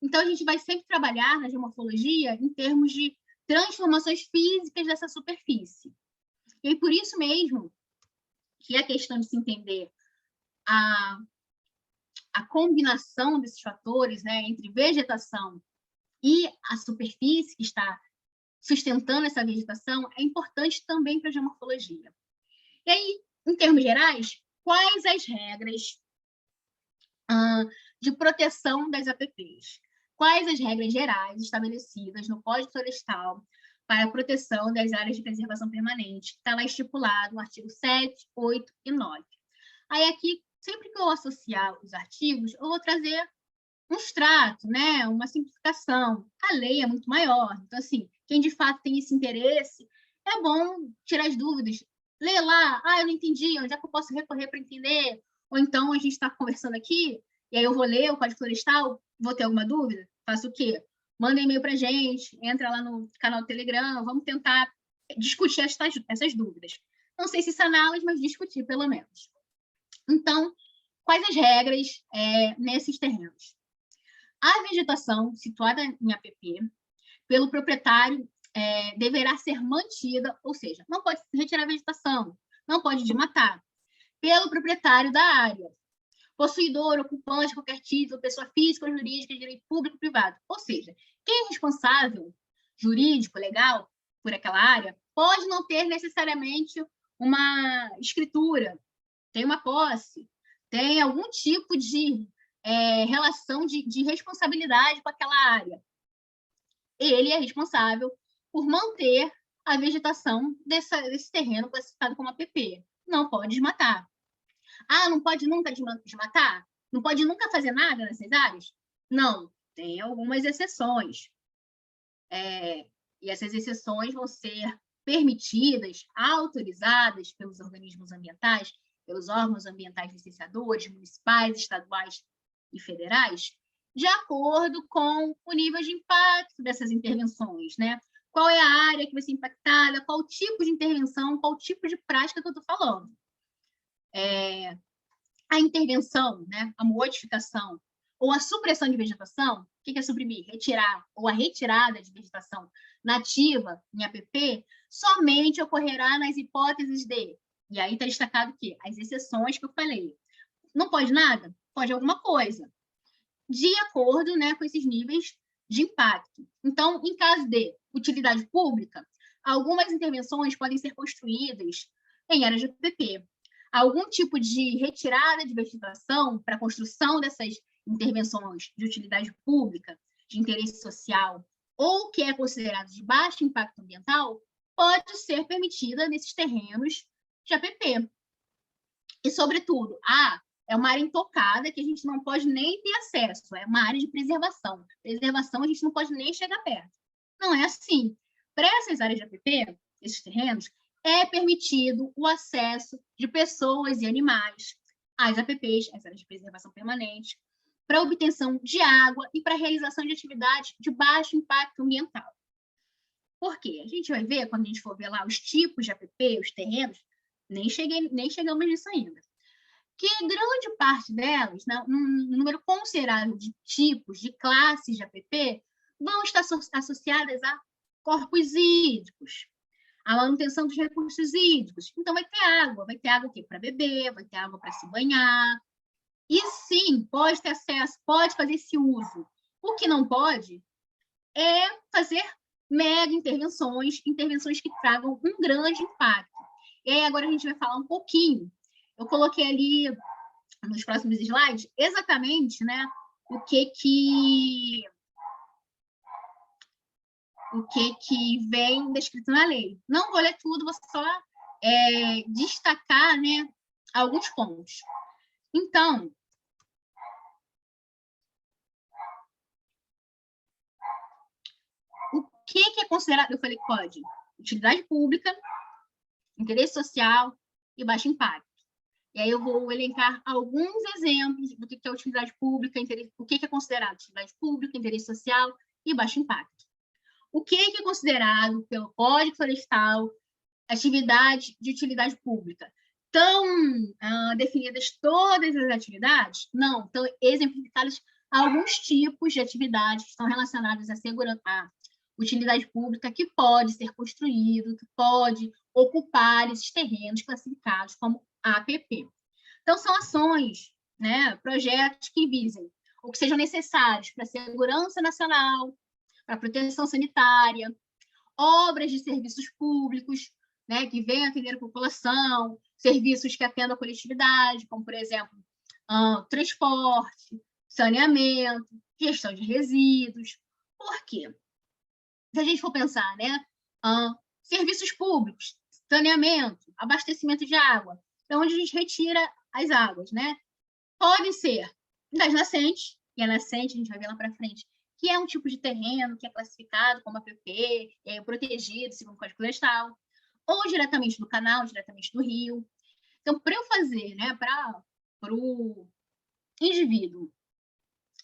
Então, a gente vai sempre trabalhar na geomorfologia em termos de transformações físicas dessa superfície. E por isso mesmo que a questão de se entender a combinação desses fatores, entre vegetação e a superfície que está sustentando essa vegetação é importante também para a geomorfologia. E aí, em termos gerais, quais as regras de proteção das APPs? Quais as regras gerais estabelecidas no Código Florestal para a proteção das áreas de preservação permanente, que está lá estipulado no artigo 7, 8 e 9. Aí aqui, sempre que eu associar os artigos, eu vou trazer um extrato, uma simplificação. A lei é muito maior, então, assim, quem de fato tem esse interesse, é bom tirar as dúvidas. Lê lá, eu não entendi, onde é que eu posso recorrer para entender? Ou então a gente está conversando aqui, e aí eu vou ler o Código Florestal, vou ter alguma dúvida? Faço o quê? Manda e-mail para a gente, entra lá no canal do Telegram, vamos tentar discutir essas dúvidas. Não sei se saná-las, mas discutir, pelo menos. Então, quais as regras nesses terrenos? A vegetação situada em APP, pelo proprietário, deverá ser mantida, ou seja, não pode retirar a vegetação, não pode desmatar, pelo proprietário da área, possuidor, ocupante, qualquer título, pessoa física ou jurídica de direito público ou privado. Ou seja, quem é responsável, jurídico, legal, por aquela área, pode não ter necessariamente uma escritura, tem uma posse, tem algum tipo de relação de responsabilidade com aquela área. Ele é responsável por manter a vegetação desse terreno classificado como APP. Não pode desmatar. Ah, não pode nunca desmatar? Não pode nunca fazer nada nessas áreas? Não, tem algumas exceções. E essas exceções vão ser permitidas, autorizadas pelos organismos ambientais, pelos órgãos ambientais licenciadores, municipais, estaduais e federais, de acordo com o nível de impacto dessas intervenções, né? Qual é a área que vai ser impactada, qual tipo de intervenção, qual tipo de prática que eu estou falando. A intervenção, né, a modificação ou a supressão de vegetação, o que é suprimir? Retirar, ou a retirada de vegetação nativa em APP, somente ocorrerá nas hipóteses de, e aí está destacado que as exceções que eu falei. Não pode nada? Pode alguma coisa, de acordo, né, com esses níveis de impacto. Então, em caso de utilidade pública, algumas intervenções podem ser construídas em áreas de APP. Algum tipo de retirada de vegetação para a construção dessas intervenções de utilidade pública, de interesse social, ou que é considerado de baixo impacto ambiental, pode ser permitida nesses terrenos de APP. E, sobretudo, é uma área intocada que a gente não pode nem ter acesso, é uma área de preservação. Preservação a gente não pode nem chegar perto. Não é assim. Para essas áreas de APP, esses terrenos, é permitido o acesso de pessoas e animais às APPs, às áreas de preservação permanente, para obtenção de água e para a realização de atividades de baixo impacto ambiental. Por quê? A gente vai ver, quando a gente for ver lá os tipos de APP, os terrenos, nem chegamos nisso ainda, que grande parte delas, né, um número considerável de tipos, de classes de APP, vão estar associadas a corpos hídricos, a manutenção dos recursos hídricos. Então, vai ter água para beber, vai ter água para se banhar. E sim, pode ter acesso, pode fazer esse uso. O que não pode é fazer mega intervenções que tragam um grande impacto. E aí, agora a gente vai falar um pouquinho. Eu coloquei ali nos próximos slides exatamente, né, o que vem descrito na lei. Não vou ler tudo, vou só destacar, né, alguns pontos. Então, o que é considerado, eu falei que pode, utilidade pública, interesse social e baixo impacto. E aí eu vou elencar alguns exemplos do que é utilidade pública, o que é considerado utilidade pública, interesse social e baixo impacto. O que é considerado pelo Código Florestal atividade de utilidade pública? Estão definidas todas as atividades? Não, estão exemplificadas alguns tipos de atividades que estão relacionadas à segurança, à utilidade pública que pode ser construído, que pode ocupar esses terrenos classificados como APP. Então, são ações, né, projetos que visem ou que sejam necessários para a segurança nacional, para a proteção sanitária, obras de serviços públicos, né, que venham atender a população, serviços que atendam a coletividade, como, por exemplo, transporte, saneamento, gestão de resíduos. Por quê? Se a gente for pensar, né, serviços públicos, saneamento, abastecimento de água, é onde a gente retira as águas, né? Pode ser das nascentes, e a nascente, a gente vai ver lá para frente, que é um tipo de terreno que é classificado como APP, protegido, segundo o Código Florestal, ou diretamente do canal, diretamente do rio. Então, para eu fazer, né, para o indivíduo,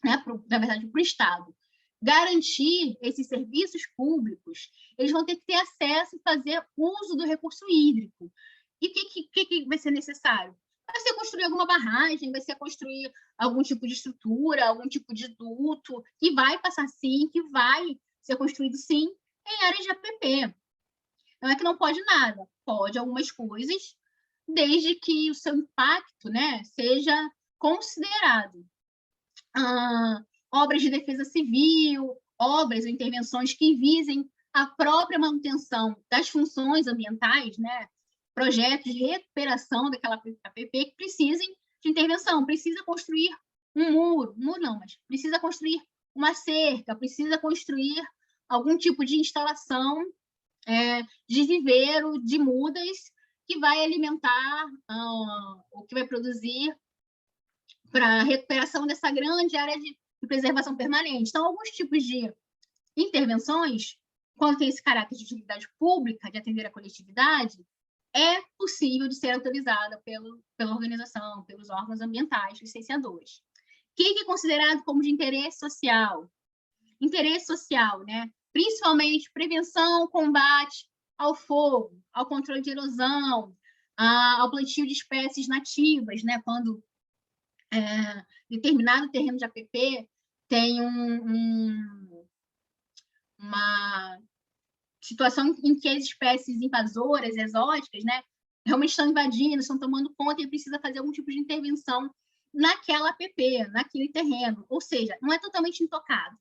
né, na verdade, para o Estado, garantir esses serviços públicos, eles vão ter que ter acesso e fazer uso do recurso hídrico. E o que vai ser necessário? Vai ser construir alguma barragem, vai ser construir algum tipo de estrutura, algum tipo de duto, que vai passar sim, que vai ser construído sim em áreas de APP. Não é que não pode nada, pode algumas coisas, desde que o seu impacto, né, seja considerado. Obras de defesa civil, obras ou intervenções que visem a própria manutenção das funções ambientais, né, projetos de recuperação daquela APP que precisem de intervenção, precisa construir um muro não, mas precisa construir uma cerca, precisa construir algum tipo de instalação de viveiro, de mudas, que vai alimentar, ou que vai produzir para a recuperação dessa grande área de preservação permanente. Então, alguns tipos de intervenções, quando tem esse caráter de utilidade pública, de atender a coletividade, é possível de ser autorizada pela organização, pelos órgãos ambientais, licenciadores. O que é considerado como de interesse social? Interesse social, né? Principalmente prevenção, combate ao fogo, ao controle de erosão, ao plantio de espécies nativas, né? Quando determinado terreno de APP tem uma situação em que as espécies invasoras, exóticas, né, realmente estão invadindo, estão tomando conta e precisa fazer algum tipo de intervenção naquela APP, naquele terreno, ou seja, não é totalmente intocado.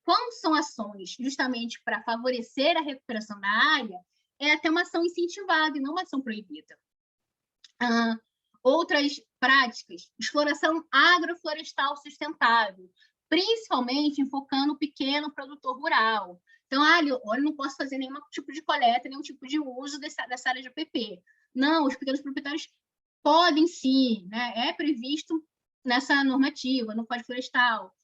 Quando são ações justamente para favorecer a recuperação da área, é até uma ação incentivada e não uma ação proibida. Outras práticas, exploração agroflorestal sustentável, principalmente enfocando o pequeno produtor rural. Então, eu não posso fazer nenhum tipo de coleta, nenhum tipo de uso dessa área de APP. Não, os pequenos proprietários podem sim, né? É previsto nessa normativa, no Código Florestal.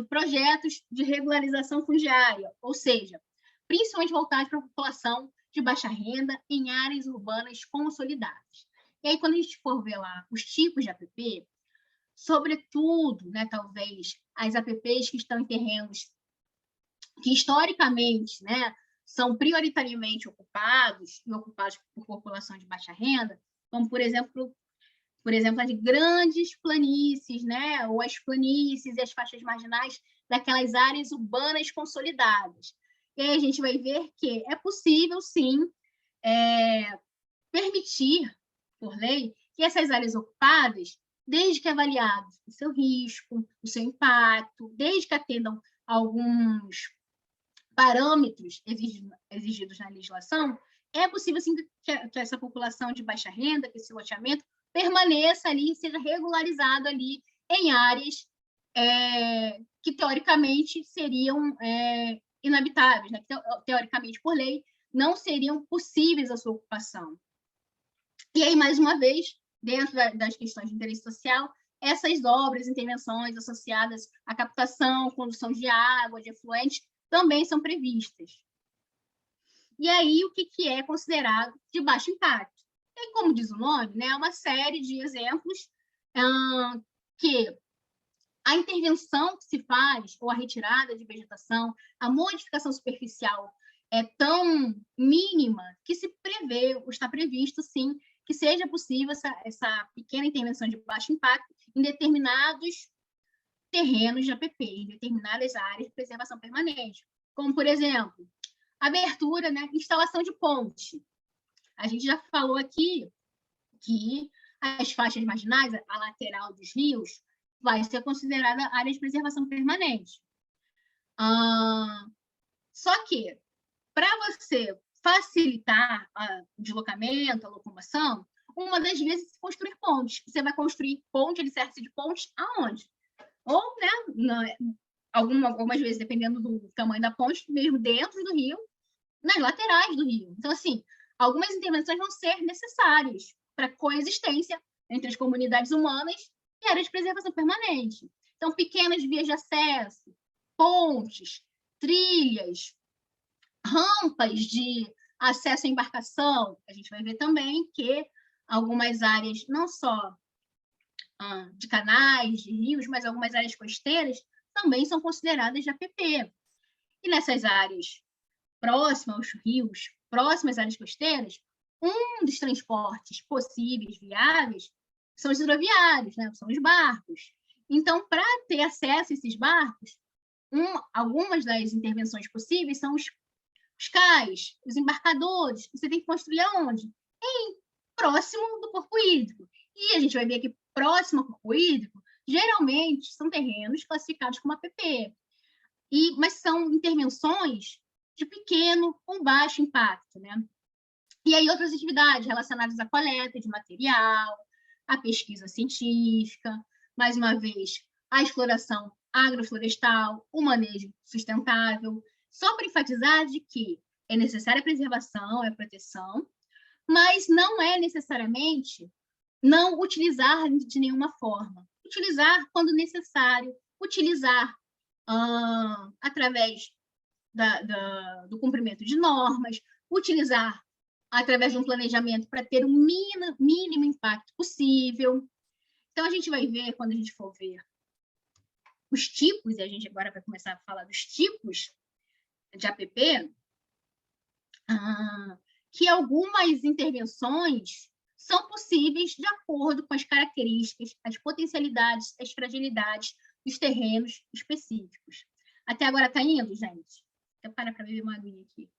Projetos de regularização fundiária, ou seja, principalmente voltados para a população de baixa renda em áreas urbanas consolidadas. E aí, quando a gente for ver lá os tipos de APP, sobretudo, né, talvez, as APPs que estão em terrenos que, historicamente, né, são prioritariamente ocupados por população de baixa renda, como, por exemplo, as grandes planícies, né, ou as planícies e as faixas marginais daquelas áreas urbanas consolidadas. E aí a gente vai ver que é possível, sim, permitir, por lei, que essas áreas ocupadas, desde que avaliados o seu risco, o seu impacto, desde que atendam alguns parâmetros exigidos na legislação, é possível, sim, que essa população de baixa renda, que esse loteamento, permaneça ali, seja regularizado ali em áreas que, teoricamente, seriam inabitáveis, né? Que, teoricamente, por lei, não seriam possíveis a sua ocupação. E aí, mais uma vez, dentro das questões de interesse social, essas obras, intervenções associadas à captação, condução de água, de efluentes, também são previstas. E aí, o que é considerado de baixo impacto? E, como diz o nome, né, é uma série de exemplos que a intervenção que se faz, ou a retirada de vegetação, a modificação superficial é tão mínima que se prevê, ou está previsto, sim, que seja possível essa pequena intervenção de baixo impacto em determinados terrenos de APP, em determinadas áreas de preservação permanente. Como, por exemplo, abertura, né, instalação de ponte. A gente já falou aqui que as faixas marginais, a lateral dos rios, vai ser considerada área de preservação permanente. Só que, para você facilitar o deslocamento, a locomoção, uma das vezes é construir pontes. Você vai construir ponte, alicerce de ponte, aonde? Ou, né, algumas vezes, dependendo do tamanho da ponte, mesmo dentro do rio, nas laterais do rio. Então, assim, algumas intervenções vão ser necessárias para coexistência entre as comunidades humanas e áreas de preservação permanente. Então, pequenas vias de acesso, pontes, trilhas, rampas de acesso à embarcação. A gente vai ver também que algumas áreas, não só de canais, de rios, mas algumas áreas costeiras também são consideradas de APP. E nessas áreas próximas aos rios, próximas às áreas costeiras, um dos transportes possíveis, viáveis, são os hidroviários, né? São os barcos. Então, para ter acesso a esses barcos, algumas das intervenções possíveis são os cais, os embarcadores. Você tem que construir aonde? Próximo do corpo hídrico. E a gente vai ver que próximo ao corpo hídrico, geralmente, são terrenos classificados como APP. Mas são intervenções de pequeno ou baixo impacto, né? E aí outras atividades relacionadas à coleta de material, à pesquisa científica, mais uma vez, a exploração agroflorestal, o manejo sustentável, Só para enfatizar de que é necessária a preservação, a proteção, mas não é necessariamente não utilizar de nenhuma forma. Utilizar quando necessário, utilizar através do cumprimento de normas, utilizar através de um planejamento para ter o mínimo impacto possível. Então, a gente vai ver, quando a gente for ver os tipos, e a gente agora vai começar a falar dos tipos de APP, que algumas intervenções são possíveis de acordo com as características, as potencialidades, as fragilidades dos terrenos específicos. Até agora está indo, gente? Eu paro para beber uma aguinha aqui.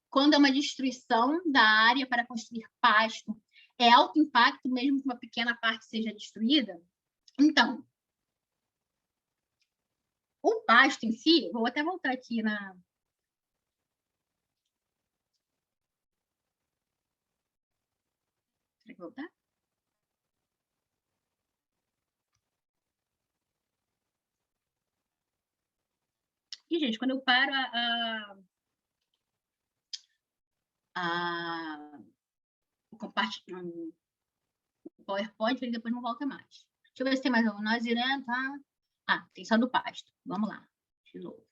Quando é uma destruição da área para construir pasto, é alto impacto, mesmo que uma pequena parte seja destruída? Então, o pasto em si, vou até voltar aqui na... Será que voltar? E, gente, quando eu paro o PowerPoint, ele depois não volta mais. Deixa eu ver se tem mais algum. Nós iremos, tá? Tem só do pasto. Vamos lá. De novo.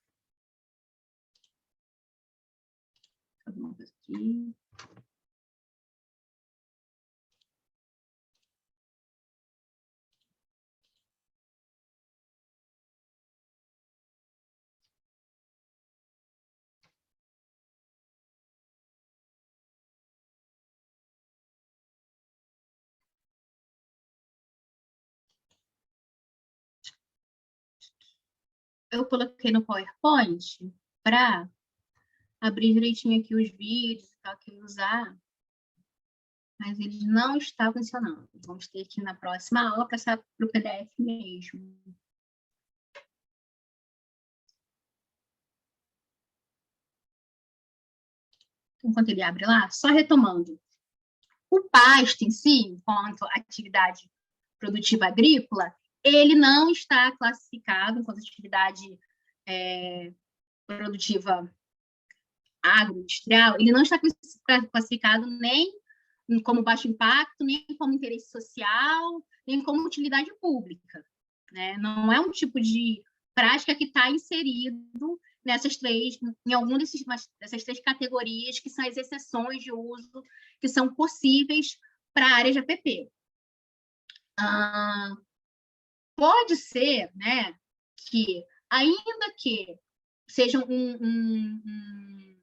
Alguma coisa aqui. Eu coloquei no PowerPoint para abrir direitinho aqui os vídeos e tal, que eu usar, mas ele não está funcionando. Vamos ter que, na próxima aula, passar para o PDF mesmo. Enquanto ele abre lá, só retomando. O pasto em si, enquanto atividade produtiva agrícola, ele não está classificado enquanto atividade produtiva agroindustrial, ele não está classificado nem como baixo impacto, nem como interesse social, nem como utilidade pública, né? Não é um tipo de prática que está inserido em alguma dessas três categorias, que são as exceções de uso que são possíveis para a área de APP. Pode ser, né, que, ainda que seja um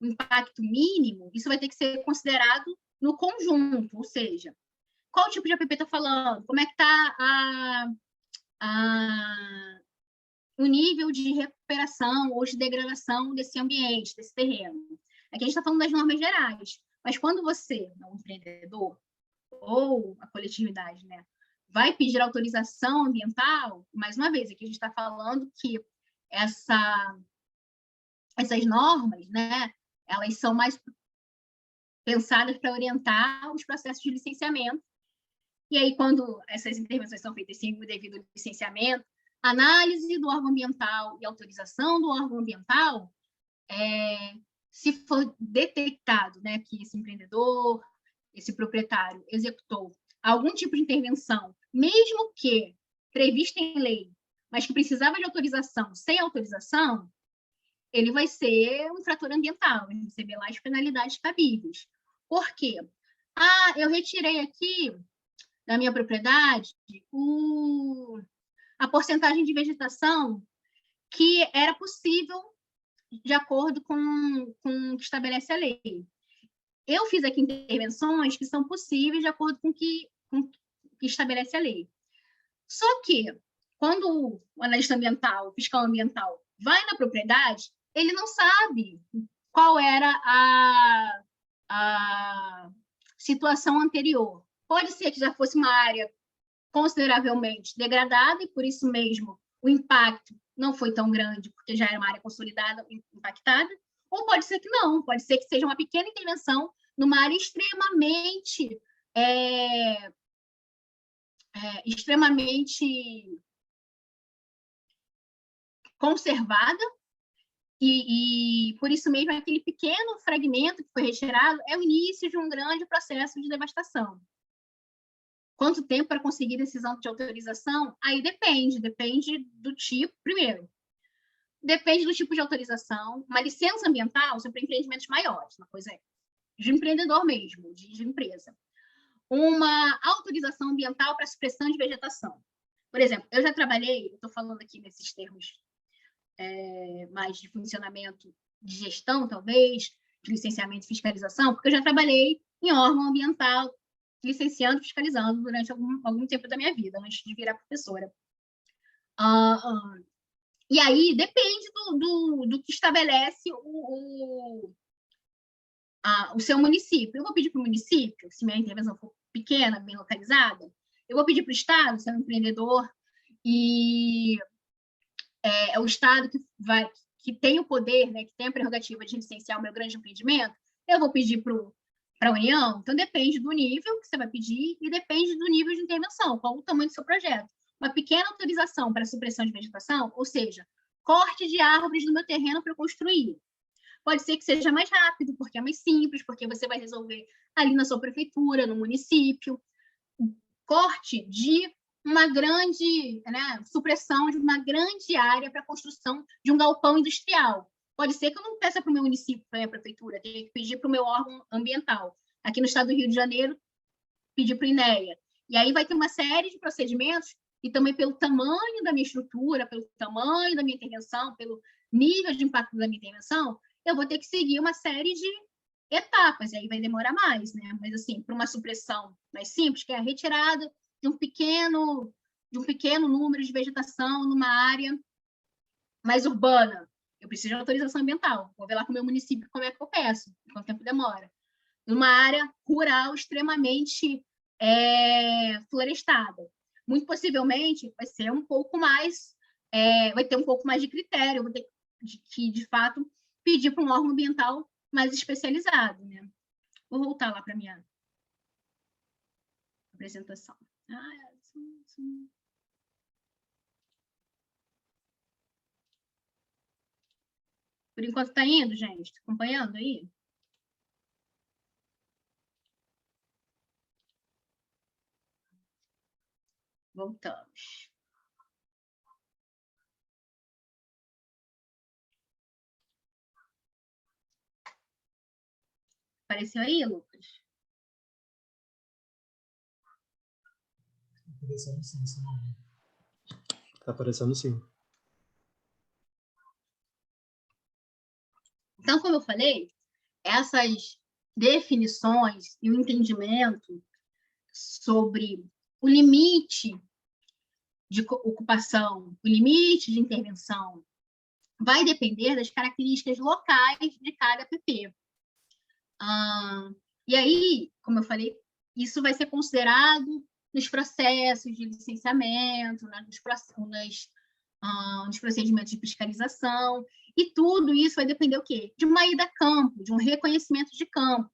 impacto mínimo, isso vai ter que ser considerado no conjunto, ou seja, qual tipo de APP está falando? Como é que está o nível de recuperação ou de degradação desse ambiente, desse terreno? Aqui a gente está falando das normas gerais, mas quando você, o empreendedor ou a coletividade, né, vai pedir autorização ambiental, mais uma vez, aqui a gente está falando que essas normas, né, elas são mais pensadas para orientar os processos de licenciamento. E aí, quando essas intervenções são feitas sem o devido licenciamento, análise do órgão ambiental e autorização do órgão ambiental, se for detectado, né, que esse empreendedor, esse proprietário executou algum tipo de intervenção, mesmo que prevista em lei, mas que precisava de autorização, sem autorização, ele vai ser um infrator ambiental, vai receber lá as penalidades cabíveis. Por quê? Eu retirei aqui da minha propriedade a porcentagem de vegetação que era possível de acordo com o que estabelece a lei. Eu fiz aqui intervenções que são possíveis de acordo com o que estabelece a lei. Só que, quando o analista ambiental, o fiscal ambiental, vai na propriedade, ele não sabe qual era a situação anterior. Pode ser que já fosse uma área consideravelmente degradada e, por isso mesmo, o impacto não foi tão grande, porque já era uma área consolidada, impactada, ou pode ser que não, pode ser que seja uma pequena intervenção numa área extremamente extremamente conservada, e por isso mesmo aquele pequeno fragmento que foi retirado é o início de um grande processo de devastação. Quanto tempo para conseguir decisão de autorização? Aí depende do tipo, primeiro, depende do tipo de autorização. Uma licença ambiental são para empreendimentos maiores, uma coisa de empreendedor mesmo, de empresa. Uma autorização ambiental para supressão de vegetação. Por exemplo, eu já trabalhei, estou falando aqui nesses termos mais de funcionamento de gestão, talvez, de licenciamento e fiscalização, porque eu já trabalhei em órgão ambiental, licenciando e fiscalizando durante algum tempo da minha vida, antes de virar professora. E aí depende do que estabelece o seu município. Eu vou pedir para o município, se minha intervenção for pequena, bem localizada, eu vou pedir para o Estado, se é um empreendedor, e é o Estado que tem o poder, né, que tem a prerrogativa de licenciar o meu grande empreendimento, eu vou pedir para a União. Então, depende do nível que você vai pedir e depende do nível de intervenção, qual o tamanho do seu projeto. Uma pequena autorização para supressão de vegetação, ou seja, corte de árvores no meu terreno para construir. Pode ser que seja mais rápido, porque é mais simples, porque você vai resolver ali na sua prefeitura, no município. Corte de uma grande, né, supressão de uma grande área para a construção de um galpão industrial. Pode ser que eu não peça para o meu município, para a minha prefeitura, tenha que pedir para o meu órgão ambiental. Aqui no estado do Rio de Janeiro, pedir para o INEA. E aí vai ter uma série de procedimentos, e também pelo tamanho da minha estrutura, pelo tamanho da minha intervenção, pelo nível de impacto da minha intervenção, eu vou ter que seguir uma série de etapas, e aí vai demorar mais, né? Mas, assim, para uma supressão mais simples, que é a retirada de um pequeno número de vegetação numa área mais urbana, eu preciso de autorização ambiental. Vou ver lá com o meu município como é que eu peço, quanto tempo demora. Numa área rural extremamente florestada. Muito possivelmente vai ser um pouco mais, vai ter um pouco mais de critério, vou ter que, de fato, pedir para um órgão ambiental mais especializado, né? Vou voltar lá para a minha apresentação. Por enquanto está indo, gente? Está acompanhando aí? Voltamos. Apareceu aí, Lucas? Está aparecendo sim, Simone. Está aparecendo sim. Então, como eu falei, essas definições e o entendimento sobre o limite de ocupação, o limite de intervenção, vai depender das características locais de cada PP. E aí, como eu falei, isso vai ser considerado nos processos de licenciamento, nos procedimentos de fiscalização, e tudo isso vai depender o quê? De uma ida a campo, de um reconhecimento de campo.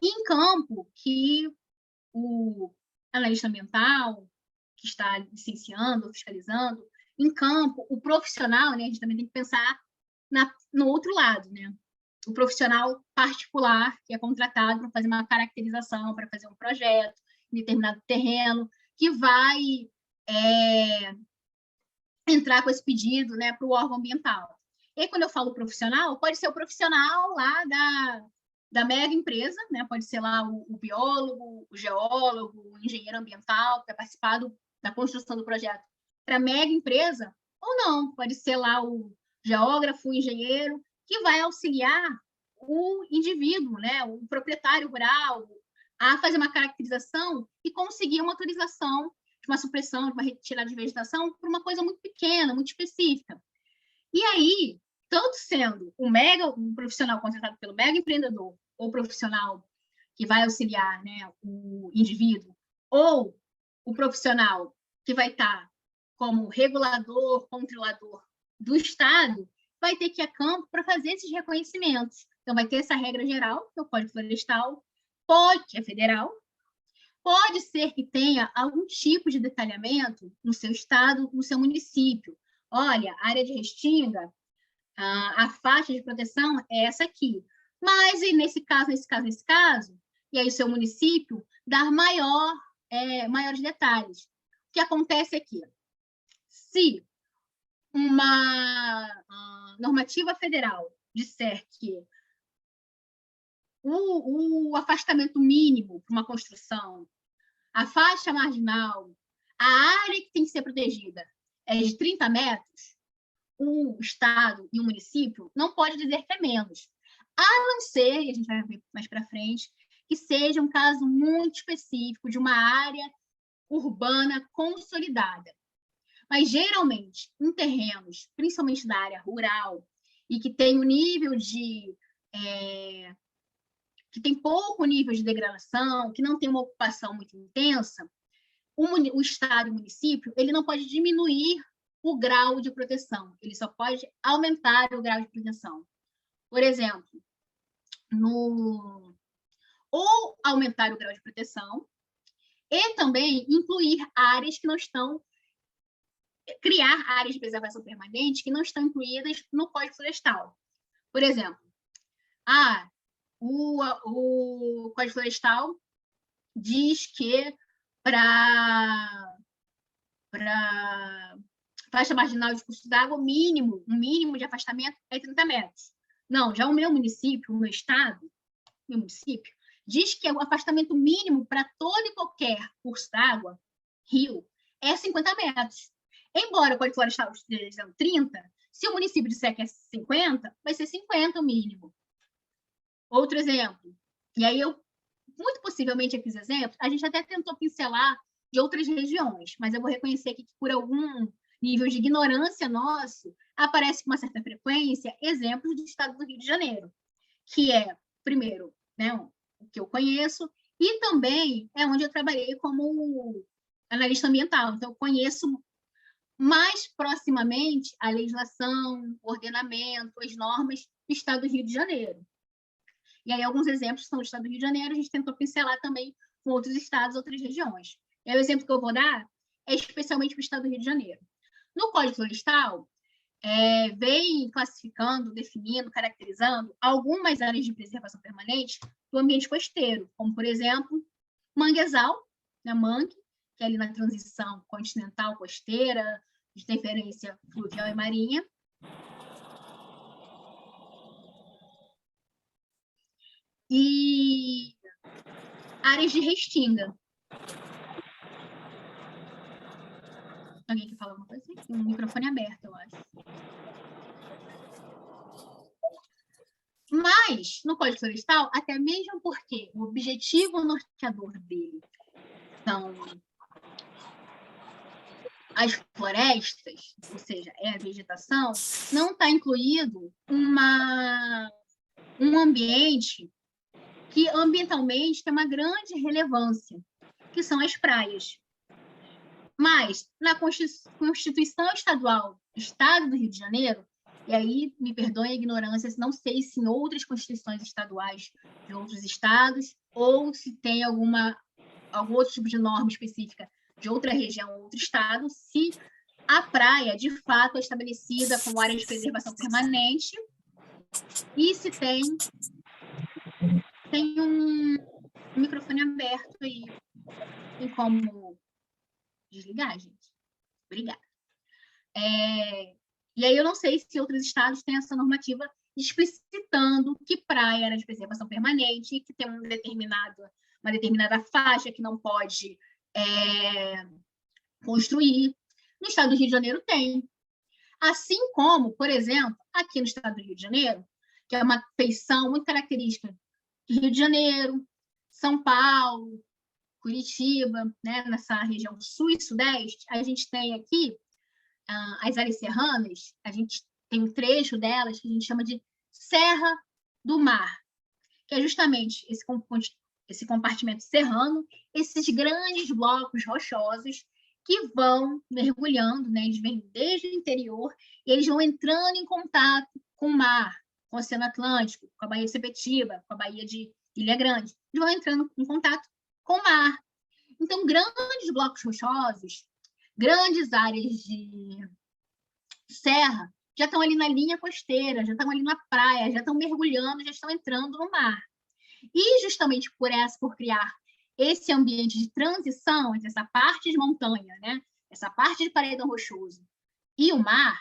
E em campo, que o analista ambiental, que está licenciando ou fiscalizando, em campo, o profissional, né, a gente também tem que pensar no outro lado, né? O profissional particular que é contratado para fazer uma caracterização, para fazer um projeto em determinado terreno, que vai entrar com esse pedido, né, para o órgão ambiental. E quando eu falo profissional, pode ser o profissional lá da mega empresa, né? Pode ser lá o biólogo, o geólogo, o engenheiro ambiental, que vai participar da construção do projeto para a mega empresa, ou não, pode ser lá o geógrafo, o engenheiro, que vai auxiliar o indivíduo, né? O proprietário rural, a fazer uma caracterização e conseguir uma autorização de uma supressão, de uma retirada de vegetação, por uma coisa muito pequena, muito específica. E aí, tanto sendo um profissional contratado pelo mega empreendedor, ou profissional que vai auxiliar, né, o indivíduo, ou o profissional que vai estar como regulador, controlador do Estado, vai ter que ir a campo para fazer esses reconhecimentos. Então, vai ter essa regra geral, que é o Código Florestal, que é federal, Pode ser que tenha algum tipo de detalhamento no seu estado, no seu município. Olha, a área de restinga, a faixa de proteção é essa aqui. Mas, e nesse caso, e aí o seu município dar maiores detalhes. O que acontece aqui? Se uma normativa federal disser que o afastamento mínimo para uma construção, a faixa marginal, a área que tem que ser protegida é de 30 metros, o Estado e o município não pode dizer que é menos. A não ser, e a gente vai ver mais para frente, que seja um caso muito específico de uma área urbana consolidada. Mas, geralmente, em terrenos, principalmente da área rural, e que tem um nível de... que tem pouco nível de degradação, que não tem uma ocupação muito intensa, o Estado e o município, ele não pode diminuir o grau de proteção, ele só pode aumentar o grau de proteção. Por exemplo, ou aumentar o grau de proteção, e também incluir áreas que não estão... criar áreas de preservação permanente que não estão incluídas no Código Florestal. Por exemplo, o Código Florestal diz que para faixa marginal de curso d'água, um mínimo de afastamento é 30 metros. Não, já o meu município, o meu estado, meu município, diz que o afastamento mínimo para todo e qualquer curso d'água, rio, é 50 metros. Embora o Código Florestal esteja dizendo 30, se o município disser que é 50, vai ser 50 o mínimo. Outro exemplo, e aí muito possivelmente aqui os exemplos, a gente até tentou pincelar de outras regiões, mas eu vou reconhecer aqui que por algum nível de ignorância nosso, aparece com uma certa frequência exemplos do estado do Rio de Janeiro, que é, primeiro, né, o que eu conheço, e também é onde eu trabalhei como analista ambiental, então eu conheço mais proximamente a legislação, o ordenamento, as normas do estado do Rio de Janeiro. E aí alguns exemplos são do estado do Rio de Janeiro, a gente tentou pincelar também com outros estados, outras regiões. E aí o exemplo que eu vou dar é especialmente para o estado do Rio de Janeiro. No Código Florestal, vem classificando, definindo, caracterizando algumas áreas de preservação permanente do ambiente costeiro, como, por exemplo, manguezal, né, mangue, que é ali na transição continental costeira, de interferência fluvial e marinha. E áreas de restinga. Alguém que fala alguma coisa? Tem um microfone aberto, eu acho. Mas, no Código Florestal, até mesmo porque o objetivo norteador dele são as florestas, ou seja, é a vegetação, não está incluído um ambiente que ambientalmente tem uma grande relevância, que são as praias. Mas, na Constituição Estadual do Estado do Rio de Janeiro, e aí me perdoem a ignorância, não sei se em outras constituições estaduais de outros estados, ou se tem algum outro tipo de norma específica de outra região ou outro estado, se a praia, de fato, é estabelecida como área de preservação permanente e se tem um microfone aberto aí. Tem como desligar, gente? Obrigada. E aí eu não sei se outros estados têm essa normativa explicitando que praia era de preservação permanente e que tem uma determinada faixa que não pode construir. No estado do Rio de Janeiro tem. Assim como, por exemplo, aqui no estado do Rio de Janeiro, que é uma feição muito característica do Rio de Janeiro, São Paulo, Curitiba, né, nessa região sul e sudeste, a gente tem aqui as áreas serranas, a gente tem um trecho delas que a gente chama de Serra do Mar, que é justamente esse compartimento serrano, esses grandes blocos rochosos que vão mergulhando, né? Eles vêm desde o interior e eles vão entrando em contato com o mar, com o Oceano Atlântico, com a Baía de Sepetiba, com a Baía de Ilha Grande. Eles vão entrando em contato com o mar. Então, grandes blocos rochosos, grandes áreas de serra, já estão ali na linha costeira, já estão ali na praia, já estão mergulhando, já estão entrando no mar. E justamente por criar esse ambiente de transição entre essa parte de montanha, né, essa parte de paredão rochoso e o mar,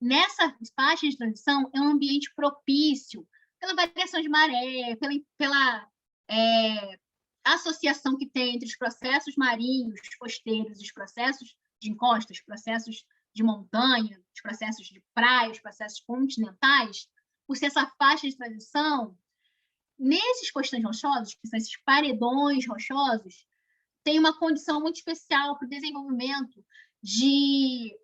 nessa faixa de transição é um ambiente propício pela variação de maré, pela associação que tem entre os processos marinhos, costeiros, os processos de encostas, os processos de montanha, os processos de praia, os processos continentais, por ser essa faixa de transição, nesses costões rochosos, que são esses paredões rochosos, tem uma condição muito especial para o desenvolvimento de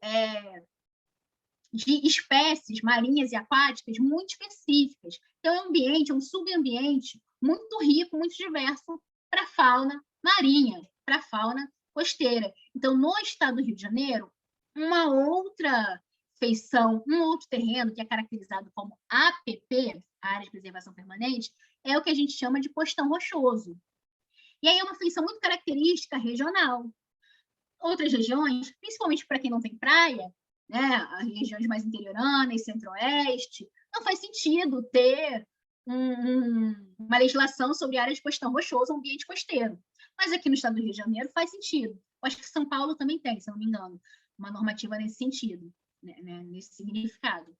espécies marinhas e aquáticas muito específicas. Então, é um ambiente, um subambiente muito rico, muito diverso para a fauna marinha, para a fauna costeira. Então, no estado do Rio de Janeiro, uma outra feição, um outro terreno que é caracterizado como APP, Área de Preservação Permanente, é o que a gente chama de postão rochoso. E aí é uma feição muito característica regional. Outras regiões, principalmente para quem não tem praia, né, as regiões mais interioranas, centro-oeste, não faz sentido ter uma legislação sobre área de postão rochoso, ambiente costeiro. Mas aqui no estado do Rio de Janeiro faz sentido. Eu acho que São Paulo também tem, se não me engano, uma normativa nesse sentido, né, nesse significado.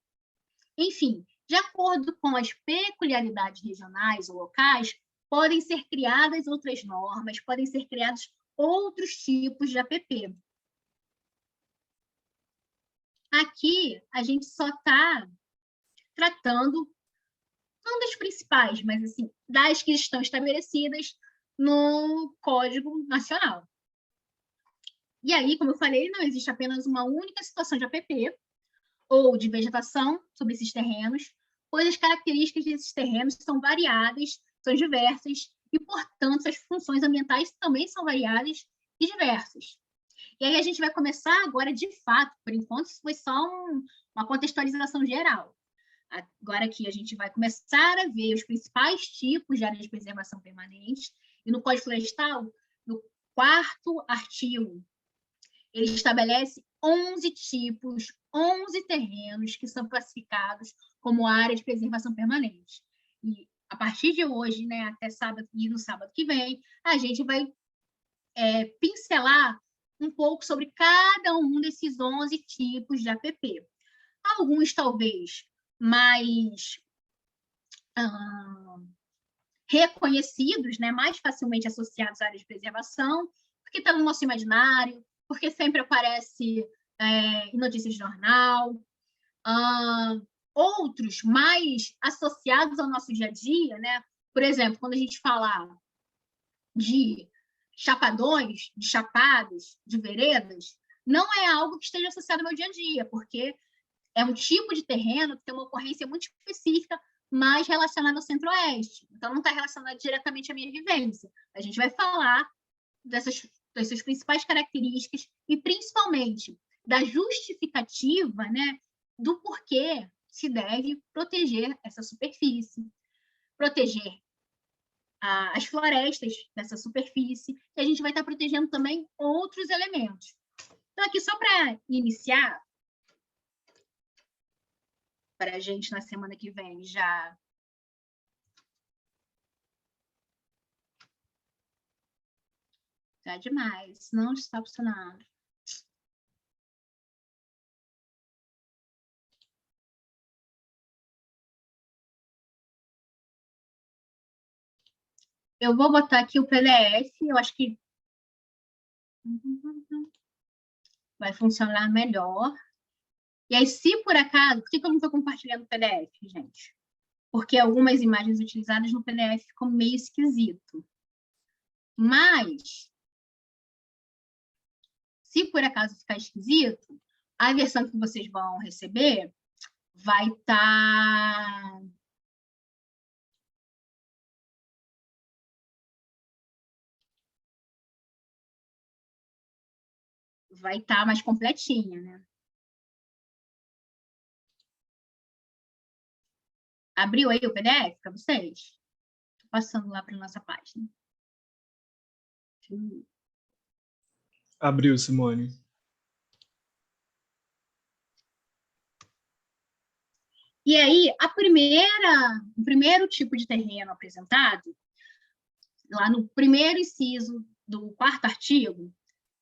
Enfim, de acordo com as peculiaridades regionais ou locais, podem ser criadas outras normas, podem ser criados outros tipos de APP. Aqui, a gente só está tratando, não das principais, mas assim, das que estão estabelecidas no Código Nacional. E aí, como eu falei, não existe apenas uma única situação de APP ou de vegetação sobre esses terrenos, pois as características desses terrenos são variadas, são diversas, e, portanto, as funções ambientais também são variadas e diversas. E aí a gente vai começar agora, de fato, por enquanto, isso foi só uma contextualização geral. Agora aqui a gente vai começar a ver os principais tipos de áreas de preservação permanente, e no Código Florestal, no 4º artigo, ele estabelece 11 tipos, 11 terrenos que são classificados como área de preservação permanente. E a partir de hoje, né, até sábado e no sábado que vem, a gente vai pincelar um pouco sobre cada um desses 11 tipos de APP. Alguns, talvez, mais reconhecidos, né, mais facilmente associados à área de preservação, porque está no nosso imaginário, porque sempre aparece em notícias de jornal. Outros mais associados ao nosso dia a dia, né? Por exemplo, quando a gente fala de chapadões, de chapadas, de veredas, não é algo que esteja associado ao meu dia a dia, porque é um tipo de terreno que tem uma ocorrência muito específica, mais relacionada ao centro-oeste. Então, não está relacionado diretamente à minha vivência. A gente vai falar dessas principais características e, principalmente, da justificativa, né, do porquê se deve proteger essa superfície, proteger as florestas dessa superfície, e a gente vai estar protegendo também outros elementos. Então, aqui, só para iniciar, para a gente, na semana que vem, já demais, não está funcionando. Eu vou botar aqui o PDF, eu acho que vai funcionar melhor. E aí, se por acaso, por que eu não estou compartilhando o PDF, gente? Porque algumas imagens utilizadas no PDF ficam meio esquisito. Mas, se por acaso ficar esquisito, a versão que vocês vão receber vai estar... vai estar mais completinha, né? Abriu aí o PDF para vocês? Estou passando lá para a nossa página. Abriu, Simone. E aí, o primeiro tipo de terreno apresentado, lá no primeiro inciso do quarto artigo,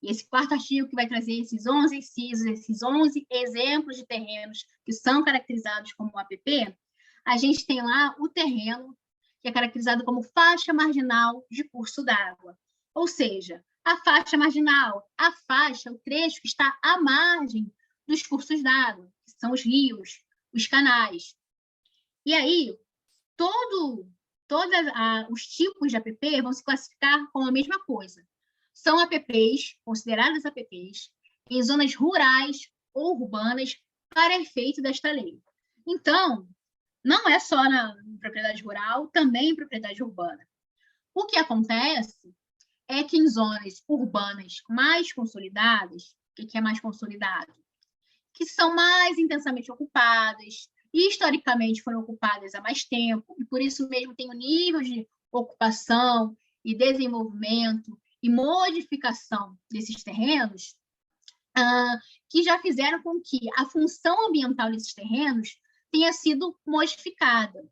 e esse quarto artigo que vai trazer esses 11 incisos, esses 11 exemplos de terrenos que são caracterizados como APP, a gente tem lá o terreno que é caracterizado como faixa marginal de curso d'água. Ou seja, a faixa marginal, a faixa, o trecho que está à margem dos cursos d'água, que são os rios, os canais. E aí, todos os tipos de APP vão se classificar como a mesma coisa. São APPs, consideradas APPs, em zonas rurais ou urbanas para efeito desta lei. Então, não é só na propriedade rural, também em propriedade urbana. O que acontece é que em zonas urbanas mais consolidadas, o que é mais consolidado? Que são mais intensamente ocupadas, e historicamente foram ocupadas há mais tempo, e por isso mesmo tem um nível de ocupação e desenvolvimento e modificação desses terrenos, que já fizeram com que a função ambiental desses terrenos tenha sido modificada.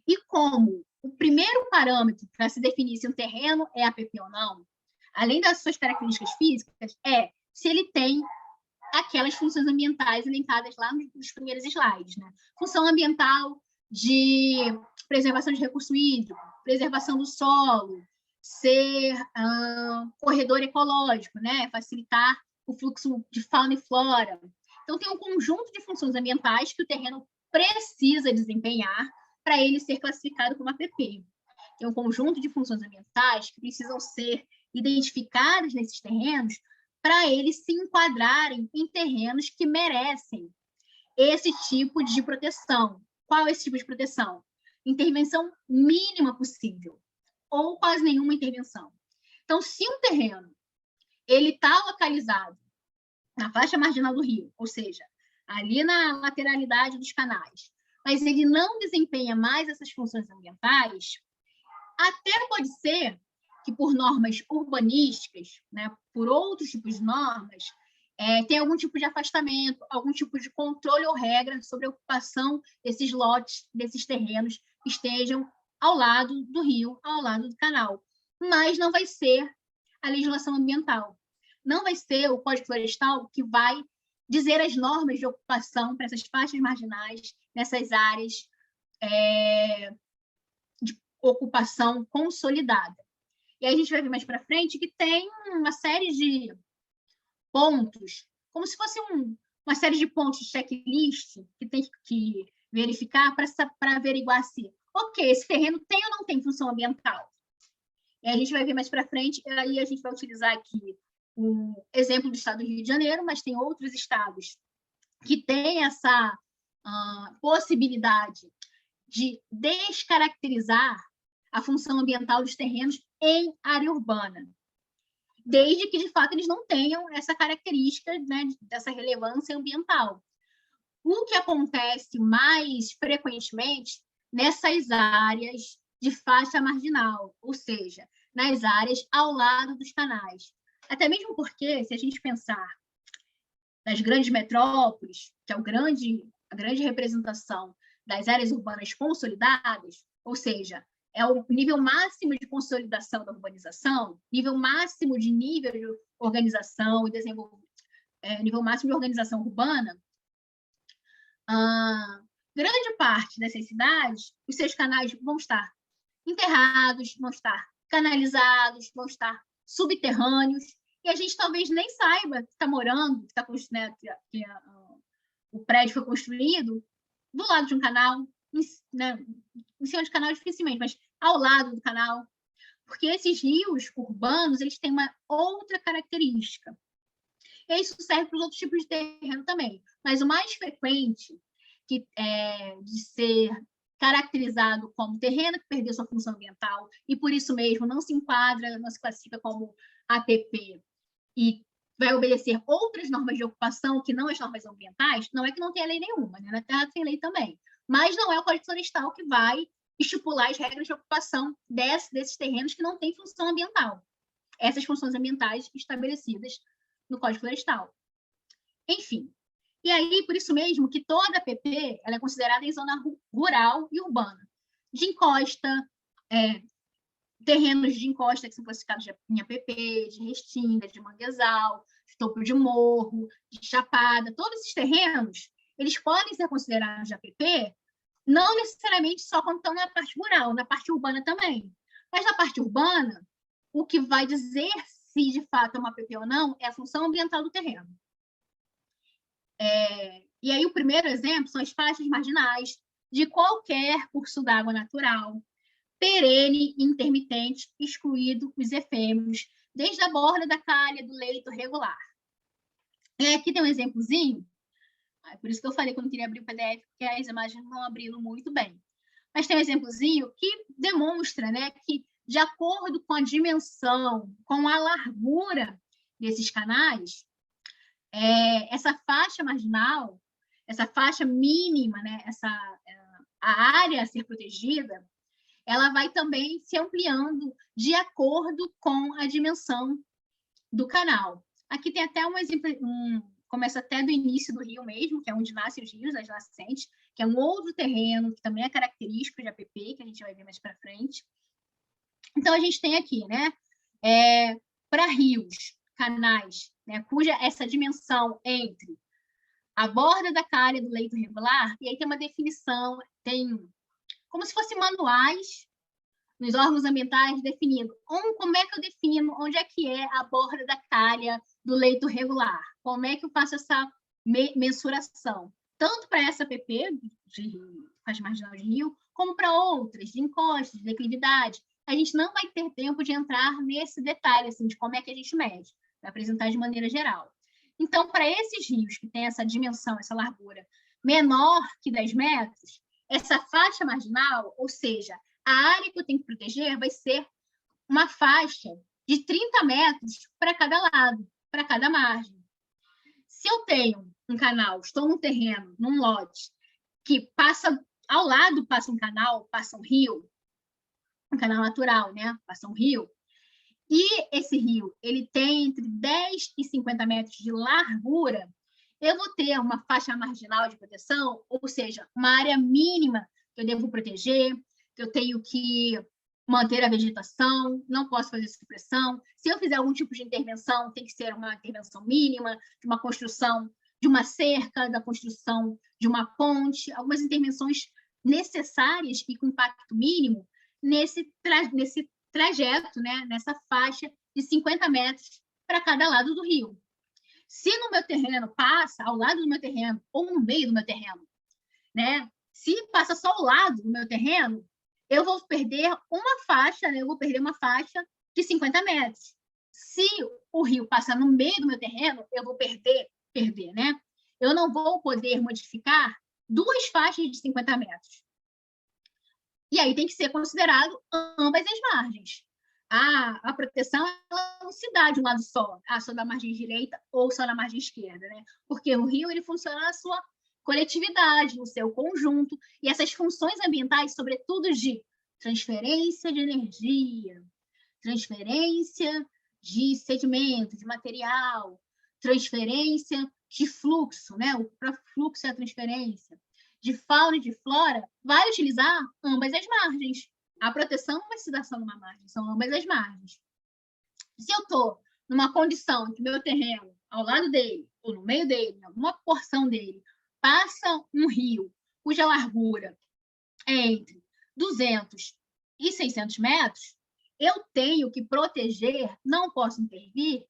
E como o primeiro parâmetro para se definir se um terreno é APP ou não, além das suas características físicas, é se ele tem aquelas funções ambientais elencadas lá nos primeiros slides, né? Função ambiental de preservação de recurso hídrico, preservação do solo, ser corredor ecológico, né? Facilitar o fluxo de fauna e flora. Então, tem um conjunto de funções ambientais que o terreno precisa desempenhar para ele ser classificado como APP. Tem um conjunto de funções ambientais que precisam ser identificadas nesses terrenos para eles se enquadrarem em terrenos que merecem esse tipo de proteção. Qual é esse tipo de proteção? Intervenção mínima possível, ou quase nenhuma intervenção. Então, se um terreno ele está localizado na faixa marginal do rio, ou seja, ali na lateralidade dos canais, mas ele não desempenha mais essas funções ambientais, até pode ser que por normas urbanísticas, né, por outros tipos de normas, tem algum tipo de afastamento, algum tipo de controle ou regra sobre a ocupação desses lotes, desses terrenos que estejam ao lado do rio, ao lado do canal. Mas não vai ser a legislação ambiental. Não vai ser o Código Florestal que vai dizer as normas de ocupação para essas faixas marginais, nessas áreas de ocupação consolidada. E aí a gente vai ver mais para frente que tem uma série de pontos, como se fosse uma série de pontos de checklist que tem que verificar para averiguar se, ok, esse terreno tem ou não tem função ambiental. E a gente vai ver mais para frente, e aí a gente vai utilizar aqui o exemplo do estado do Rio de Janeiro, mas tem outros estados que têm essa possibilidade de descaracterizar a função ambiental dos terrenos em área urbana, desde que, de fato, eles não tenham essa característica, né, dessa relevância ambiental. O que acontece mais frequentemente nessas áreas de faixa marginal, ou seja, nas áreas ao lado dos canais. Até mesmo porque, se a gente pensar nas grandes metrópoles, que é a grande representação das áreas urbanas consolidadas, ou seja, é o nível máximo de consolidação da urbanização, nível máximo de organização e desenvolvimento, nível máximo de organização urbana, grande parte dessas cidades, os seus canais vão estar enterrados, vão estar canalizados, vão estar subterrâneos, e a gente talvez nem saiba que está morando, que o prédio foi construído do lado de um canal, em cima de canal dificilmente, mas ao lado do canal, porque esses rios urbanos eles têm uma outra característica. E isso serve para os outros tipos de terreno também, mas o mais frequente de ser caracterizado como terreno que perdeu sua função ambiental e por isso mesmo não se enquadra, não se classifica como APP e vai obedecer outras normas de ocupação que não as normas ambientais, não é que não tenha lei nenhuma, né? Na Terra tem lei também, mas não é o Código Florestal que vai estipular as regras de ocupação desses terrenos que não têm função ambiental. essas funções ambientais estabelecidas no Código Florestal. Enfim, e aí, por isso mesmo, que toda APP ela é considerada em zona rural e urbana, de encosta, terrenos de encosta que são classificados em APP, de restinga, de manguezal, de topo de morro, de chapada, todos esses terrenos, eles podem ser considerados de APP, não necessariamente só quando estão na parte rural, na parte urbana também. Mas na parte urbana, o que vai dizer se de fato é uma APP ou não é a função ambiental do terreno. E aí o primeiro exemplo são as faixas marginais de qualquer curso d'água natural, perene e intermitente, excluído os efêmeros, desde a borda da calha do leito regular. E aqui tem um exemplozinho, por isso que eu falei que eu não queria abrir o PDF, porque as imagens não abriram muito bem. Mas tem um exemplozinho que demonstra, né, que, de acordo com a dimensão, com a largura desses canais, essa faixa marginal, essa faixa mínima, né, a área a ser protegida, ela vai também se ampliando de acordo com a dimensão do canal. Aqui tem até um exemplo, começa até do início do rio mesmo, que é onde nascem os rios, as nascentes, que é um outro terreno que também é característico de APP, que a gente vai ver mais para frente. Então, a gente tem aqui, né, para rios, canais, né, cuja essa dimensão entre a borda da calha do leito regular, e aí tem uma definição, tem como se fossem manuais nos órgãos ambientais definindo como é que eu defino onde é que é a borda da calha do leito regular, como é que eu faço essa mensuração, tanto para essa APP, de faixa marginal de rio, como para outras, de encosta, de declividade. A gente não vai ter tempo de entrar nesse detalhe, assim, de como é que a gente mede, vai apresentar de maneira geral. Então, para esses rios que têm essa dimensão, essa largura menor que 10 metros, essa faixa marginal, ou seja, a área que eu tenho que proteger vai ser uma faixa de 30 metros para cada lado, para cada margem. Se eu tenho um canal, estou num terreno, num lote, que passa, ao lado passa um canal, passa um rio, um canal natural, né? Passa um rio, e esse rio ele tem entre 10 e 50 metros de largura, eu vou ter uma faixa marginal de proteção, ou seja, uma área mínima que eu devo proteger, que eu tenho que manter a vegetação, não posso fazer supressão. Se eu fizer algum tipo de intervenção, tem que ser uma intervenção mínima, de uma construção de uma cerca, da construção de uma ponte, algumas intervenções necessárias e com impacto mínimo nesse trajeto, né, nessa faixa de 50 metros para cada lado do rio. Se no meu terreno passa, ao lado do meu terreno, ou no meio do meu terreno, né, se passa só ao lado do meu terreno, eu vou perder uma faixa, né, eu vou perder uma faixa de 50 metros. Se o rio passa no meio do meu terreno, eu vou perder, né? Eu não vou poder modificar duas faixas de 50 metros. E aí tem que ser considerado ambas as margens. A proteção ela não se dá de um lado só, só da margem direita ou só da margem esquerda, né? Porque o rio ele funciona na sua coletividade, no seu conjunto, e essas funções ambientais, sobretudo de transferência de energia, transferência de sedimento, de material, transferência de fluxo, né? O próprio fluxo é a transferência, de fauna e de flora, vai utilizar ambas as margens. A proteção não vai se dar só numa margem, são ambas as margens. Se eu estou numa condição que meu terreno, ao lado dele, ou no meio dele, em alguma porção dele, passa um rio cuja largura é entre 200 e 600 metros, eu tenho que proteger, não posso intervir,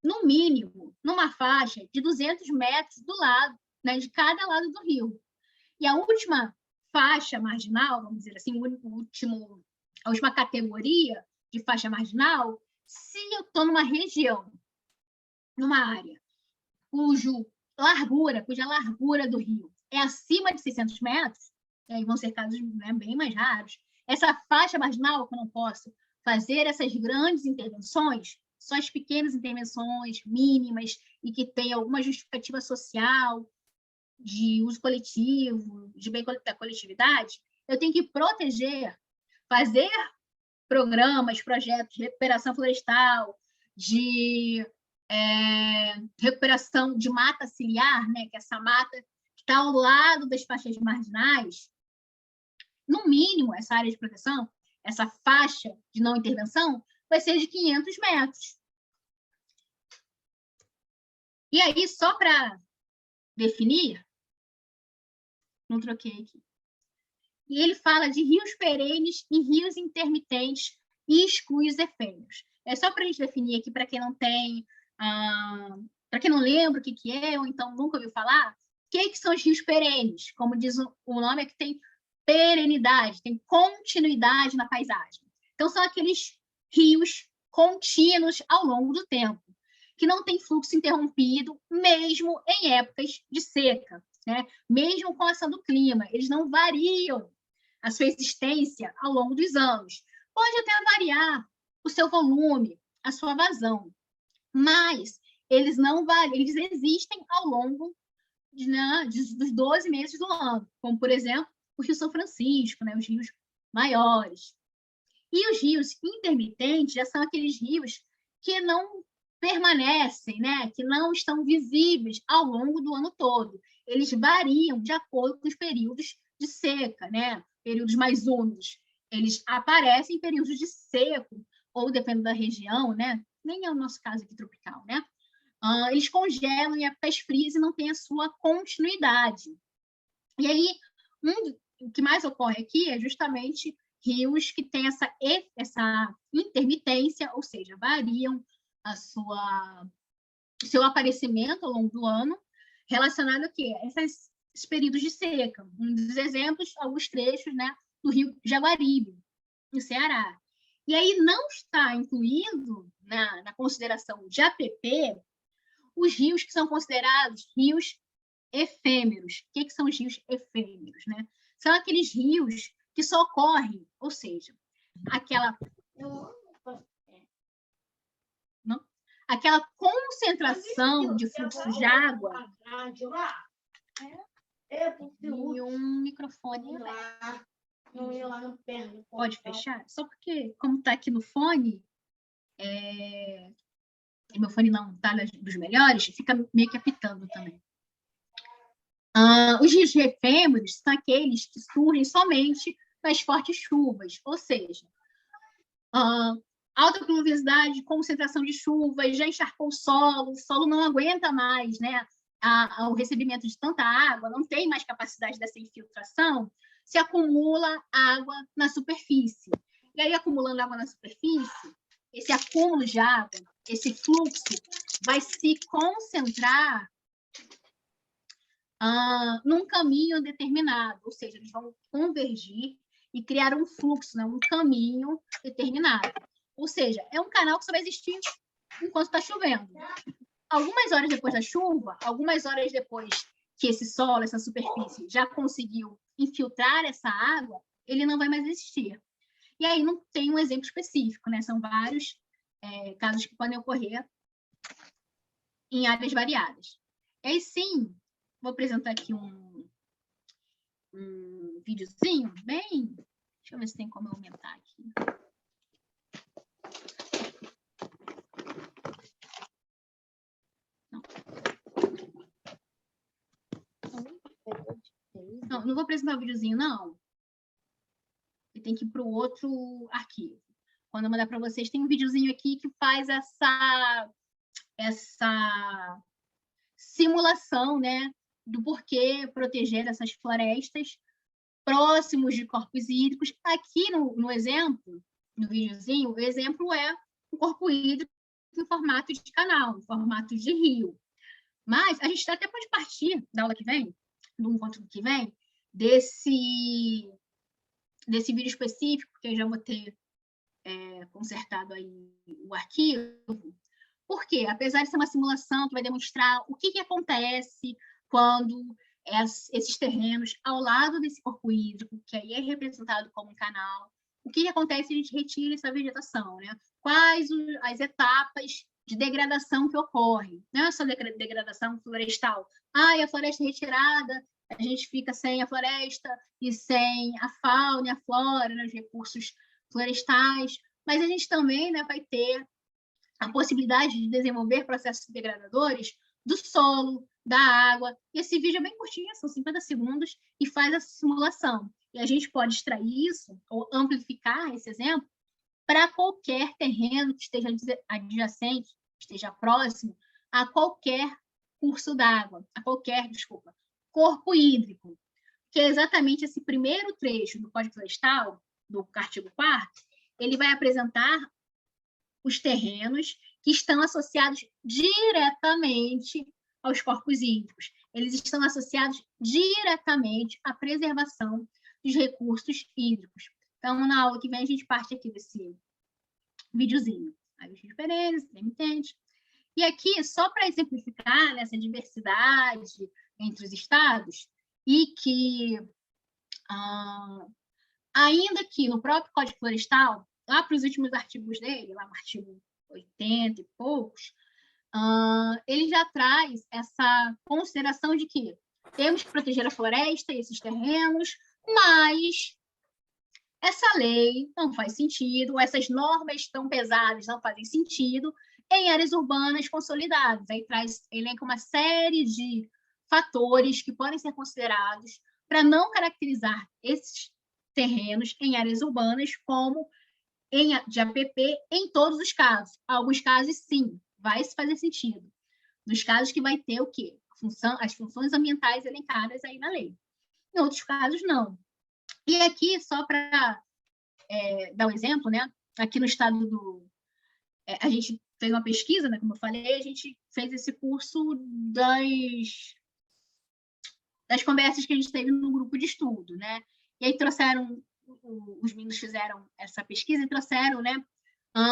no mínimo, numa faixa de 200 metros do lado, né, de cada lado do rio. E a última faixa marginal, vamos dizer assim, a última categoria de faixa marginal, se eu estou numa região, numa área, cuja largura do rio é acima de 600 metros, e aí vão ser casos, né, bem mais raros, essa faixa marginal que eu não posso fazer essas grandes intervenções, só as pequenas intervenções mínimas e que tem alguma justificativa social, de uso coletivo, de bem da coletividade, eu tenho que proteger, fazer programas, projetos de recuperação florestal, de recuperação de mata ciliar, né, que é essa mata que está ao lado das faixas marginais, no mínimo, essa área de proteção, essa faixa de não intervenção, vai ser de 500 metros. E aí, só para definir, não troquei aqui. E ele fala de rios perenes e rios intermitentes e exclui os efêmeros. É só para a gente definir aqui, para quem não tem, para quem não lembra o que é, ou então nunca ouviu falar, o que são os rios perenes? Como diz o nome, é que tem perenidade, tem continuidade na paisagem. Então, são aqueles rios contínuos ao longo do tempo, que não tem fluxo interrompido, mesmo em épocas de seca, né? Mesmo com a ação do clima, eles não variam a sua existência ao longo dos anos. Pode até variar o seu volume, a sua vazão, mas eles não variam, eles existem ao longo dos 12 meses do ano, como, por exemplo, o Rio São Francisco, né? Os rios maiores. E os rios intermitentes já são aqueles rios que não permanecem, né? Que não estão visíveis ao longo do ano todo. Eles variam de acordo com os períodos de seca, né? Períodos mais úmidos. Eles aparecem em períodos de seco, ou dependendo da região, né? Nem é o nosso caso aqui tropical, né? Eles congelam em épocas frias e não têm a sua continuidade. E aí, o que mais ocorre aqui é justamente rios que têm essa intermitência, ou seja, variam o seu aparecimento ao longo do ano, relacionado a quê? Esses períodos de seca. Um dos exemplos, alguns trechos, né, do rio Jaguaribe, no Ceará. E aí não está incluído na consideração de APP os rios que são considerados rios efêmeros. O que são os rios efêmeros, né? São aqueles rios que só ocorrem, ou seja, aquela concentração de fluxo de água. E um microfone. Pode fechar? Só porque, como está aqui no fone, e meu fone não está dos melhores, fica meio que apitando também. Os rios efêmeros são aqueles que surgem somente nas fortes chuvas, ou seja, alta pluviosidade, concentração de chuvas, já encharcou o solo não aguenta mais, né, o recebimento de tanta água, não tem mais capacidade dessa infiltração, se acumula água na superfície. E aí, acumulando água na superfície, esse acúmulo de água, esse fluxo, vai se concentrar num caminho determinado, ou seja, eles vão convergir e criar um fluxo, né, um caminho determinado. Ou seja, é um canal que só vai existir enquanto está chovendo. Algumas horas depois da chuva, algumas horas depois que esse solo, essa superfície, já conseguiu infiltrar essa água, ele não vai mais existir. E aí não tem um exemplo específico, né? São vários casos que podem ocorrer em áreas variadas. E aí sim, vou apresentar aqui um videozinho bem... Deixa eu ver se tem como aumentar aqui. Não vou apresentar o videozinho, não. Ele tem que ir para o outro arquivo. Quando eu mandar para vocês, tem um videozinho aqui que faz essa simulação, né, do porquê proteger essas florestas próximos de corpos hídricos. Aqui no exemplo, no videozinho, o exemplo é um corpo hídrico em formato de canal, em formato de rio. Mas a gente até pode partir da aula que vem, do encontro que vem, desse vídeo específico, que eu já vou ter consertado aí o arquivo, porque, apesar de ser uma simulação que vai demonstrar o que acontece quando esses terrenos ao lado desse corpo hídrico, que aí é representado como um canal, o que acontece se a gente retira essa vegetação, né? Quais as etapas de degradação que ocorrem? Não é só degradação florestal. A floresta retirada, a gente fica sem a floresta e sem a fauna e a flora, né, os recursos florestais, mas a gente também, né, vai ter a possibilidade de desenvolver processos degradadores do solo, da água. E esse vídeo é bem curtinho, são 50 segundos, e faz essa simulação. E a gente pode extrair isso, ou amplificar esse exemplo, para qualquer terreno que esteja adjacente, que esteja próximo a qualquer curso d'água, corpo hídrico, que é exatamente esse primeiro trecho do Código Florestal, do artigo 4º, ele vai apresentar os terrenos que estão associados diretamente aos corpos hídricos. Eles estão associados diretamente à preservação dos recursos hídricos. Então, na aula que vem, a gente parte aqui desse videozinho. Agostinho perenes, intermitente. E aqui, só para exemplificar essa diversidade entre os estados, e que, ainda que no próprio Código Florestal, lá para os últimos artigos dele, lá no artigo 80 e poucos, ele já traz essa consideração de que temos que proteger a floresta e esses terrenos, mas essa lei não faz sentido, essas normas tão pesadas não fazem sentido em áreas urbanas consolidadas. Aí elenca uma série de fatores que podem ser considerados para não caracterizar esses terrenos em áreas urbanas como de APP em todos os casos. Alguns casos, sim, vai fazer sentido. Nos casos que vai ter o quê? As funções ambientais elencadas aí na lei. Em outros casos, não. E aqui, só para dar um exemplo, né? Aqui no estado do... a gente fez uma pesquisa, né? Como eu falei, a gente fez esse curso das conversas que a gente teve no grupo de estudo, né? E aí os meninos fizeram essa pesquisa e trouxeram, né,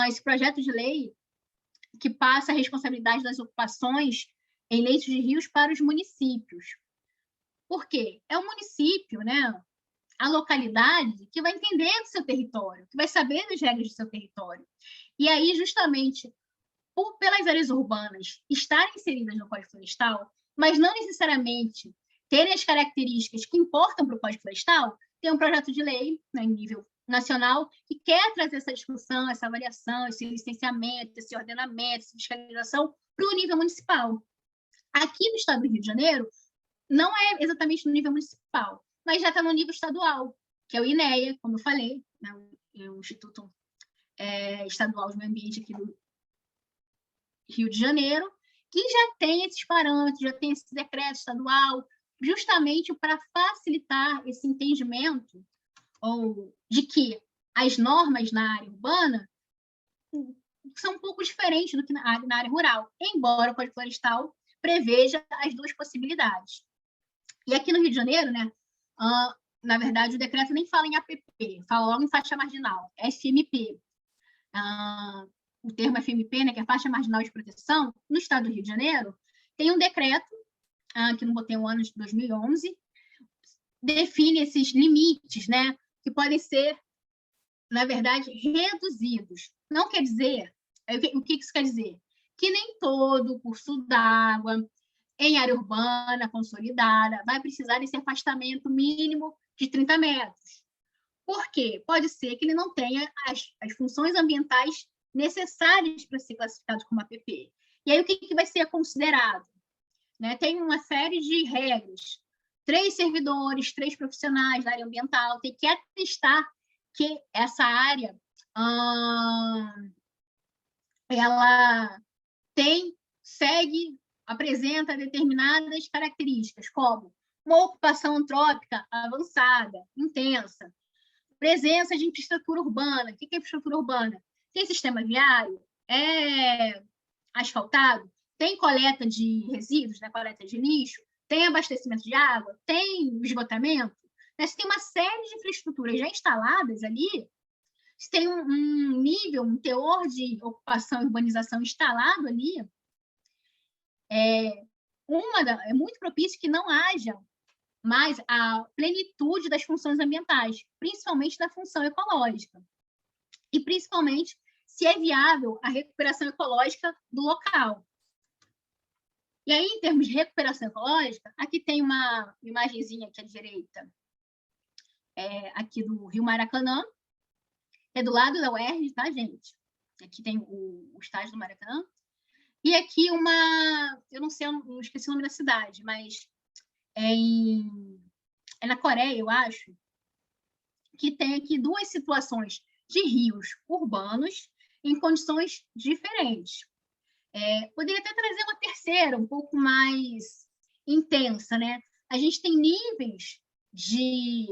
esse projeto de lei que passa a responsabilidade das ocupações em leitos de rios para os municípios. Por quê? É o município, né, a localidade, que vai entender do seu território, que vai saber das regras do seu território. E aí, justamente, pelas áreas urbanas estarem inseridas no Código Florestal, mas não necessariamente terem as características que importam para o Código Florestal, tem um projeto de lei, né, em nível nacional, que quer trazer essa discussão, essa avaliação, esse licenciamento, esse ordenamento, essa fiscalização para o nível municipal. Aqui no estado do Rio de Janeiro, não é exatamente no nível municipal, mas já está no nível estadual, que é o INEA, como eu falei, né, o Instituto Estadual de Meio Ambiente aqui do Rio de Janeiro, que já tem esses parâmetros, já tem esse decreto estadual, justamente para facilitar esse entendimento de que as normas na área urbana são um pouco diferentes do que na área rural, embora o Código Florestal preveja as duas possibilidades. E aqui no Rio de Janeiro, né, na verdade, o decreto nem fala em APP, fala logo em faixa marginal, FMP. O termo FMP, né, que é faixa marginal de proteção, no estado do Rio de Janeiro, tem um decreto, que não botei o ano de 2011, define esses limites, né, que podem ser, na verdade, reduzidos. Não quer dizer, o que isso quer dizer? Que nem todo curso d'água em área urbana consolidada vai precisar desse afastamento mínimo de 30 metros. Por quê? Pode ser que ele não tenha as funções ambientais necessárias para ser classificado como APP. E aí, o que vai ser considerado? Né? Tem uma série de regras. 3 servidores, 3 profissionais da área ambiental, tem que atestar que essa área ela apresenta determinadas características, como uma ocupação antrópica avançada, intensa, presença de infraestrutura urbana. O que é infraestrutura urbana? Tem sistema viário? É asfaltado? Tem coleta de resíduos, né? Coleta de lixo? Tem abastecimento de água? Tem esgotamento? Se tem uma série de infraestruturas já instaladas ali, se tem um nível, um teor de ocupação e urbanização instalado ali, é muito propício que não haja mais a plenitude das funções ambientais, principalmente da função ecológica. E, principalmente, se é viável a recuperação ecológica do local. E aí, em termos de recuperação ecológica, aqui tem uma imagenzinha aqui à direita, aqui do Rio Maracanã, É do lado da UERJ, tá, gente? Aqui tem o estádio do Maracanã. E aqui eu não sei, eu não esqueci o nome da cidade, mas é na Coreia, eu acho, que tem aqui duas situações de rios urbanos em condições diferentes. Poderia até trazer uma terceira, um pouco mais intensa, né? A gente tem níveis de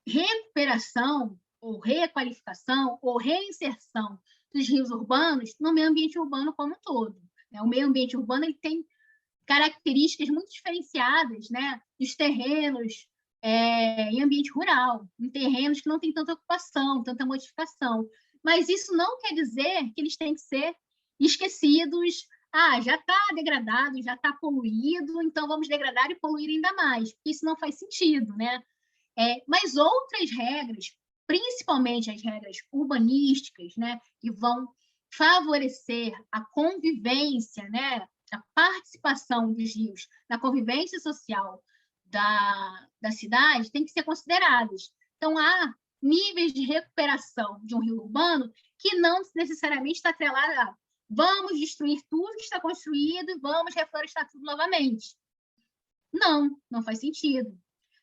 recuperação, ou requalificação, ou reinserção dos rios urbanos no meio ambiente urbano como um todo. O meio ambiente urbano ele tem características muito diferenciadas, né, dos terrenos em ambiente rural, em terrenos que não tem tanta ocupação, tanta modificação. Mas isso não quer dizer que eles têm que ser esquecidos. Já está degradado, já está poluído, então vamos degradar e poluir ainda mais. Isso não faz sentido, né? Mas outras regras, principalmente as regras urbanísticas, né, que vão favorecer a convivência, né, a participação dos rios na convivência social da cidade, tem que ser consideradas. Então, há níveis de recuperação de um rio urbano que não necessariamente está atrelado a vamos destruir tudo que está construído e vamos reflorestar tudo novamente. Não faz sentido.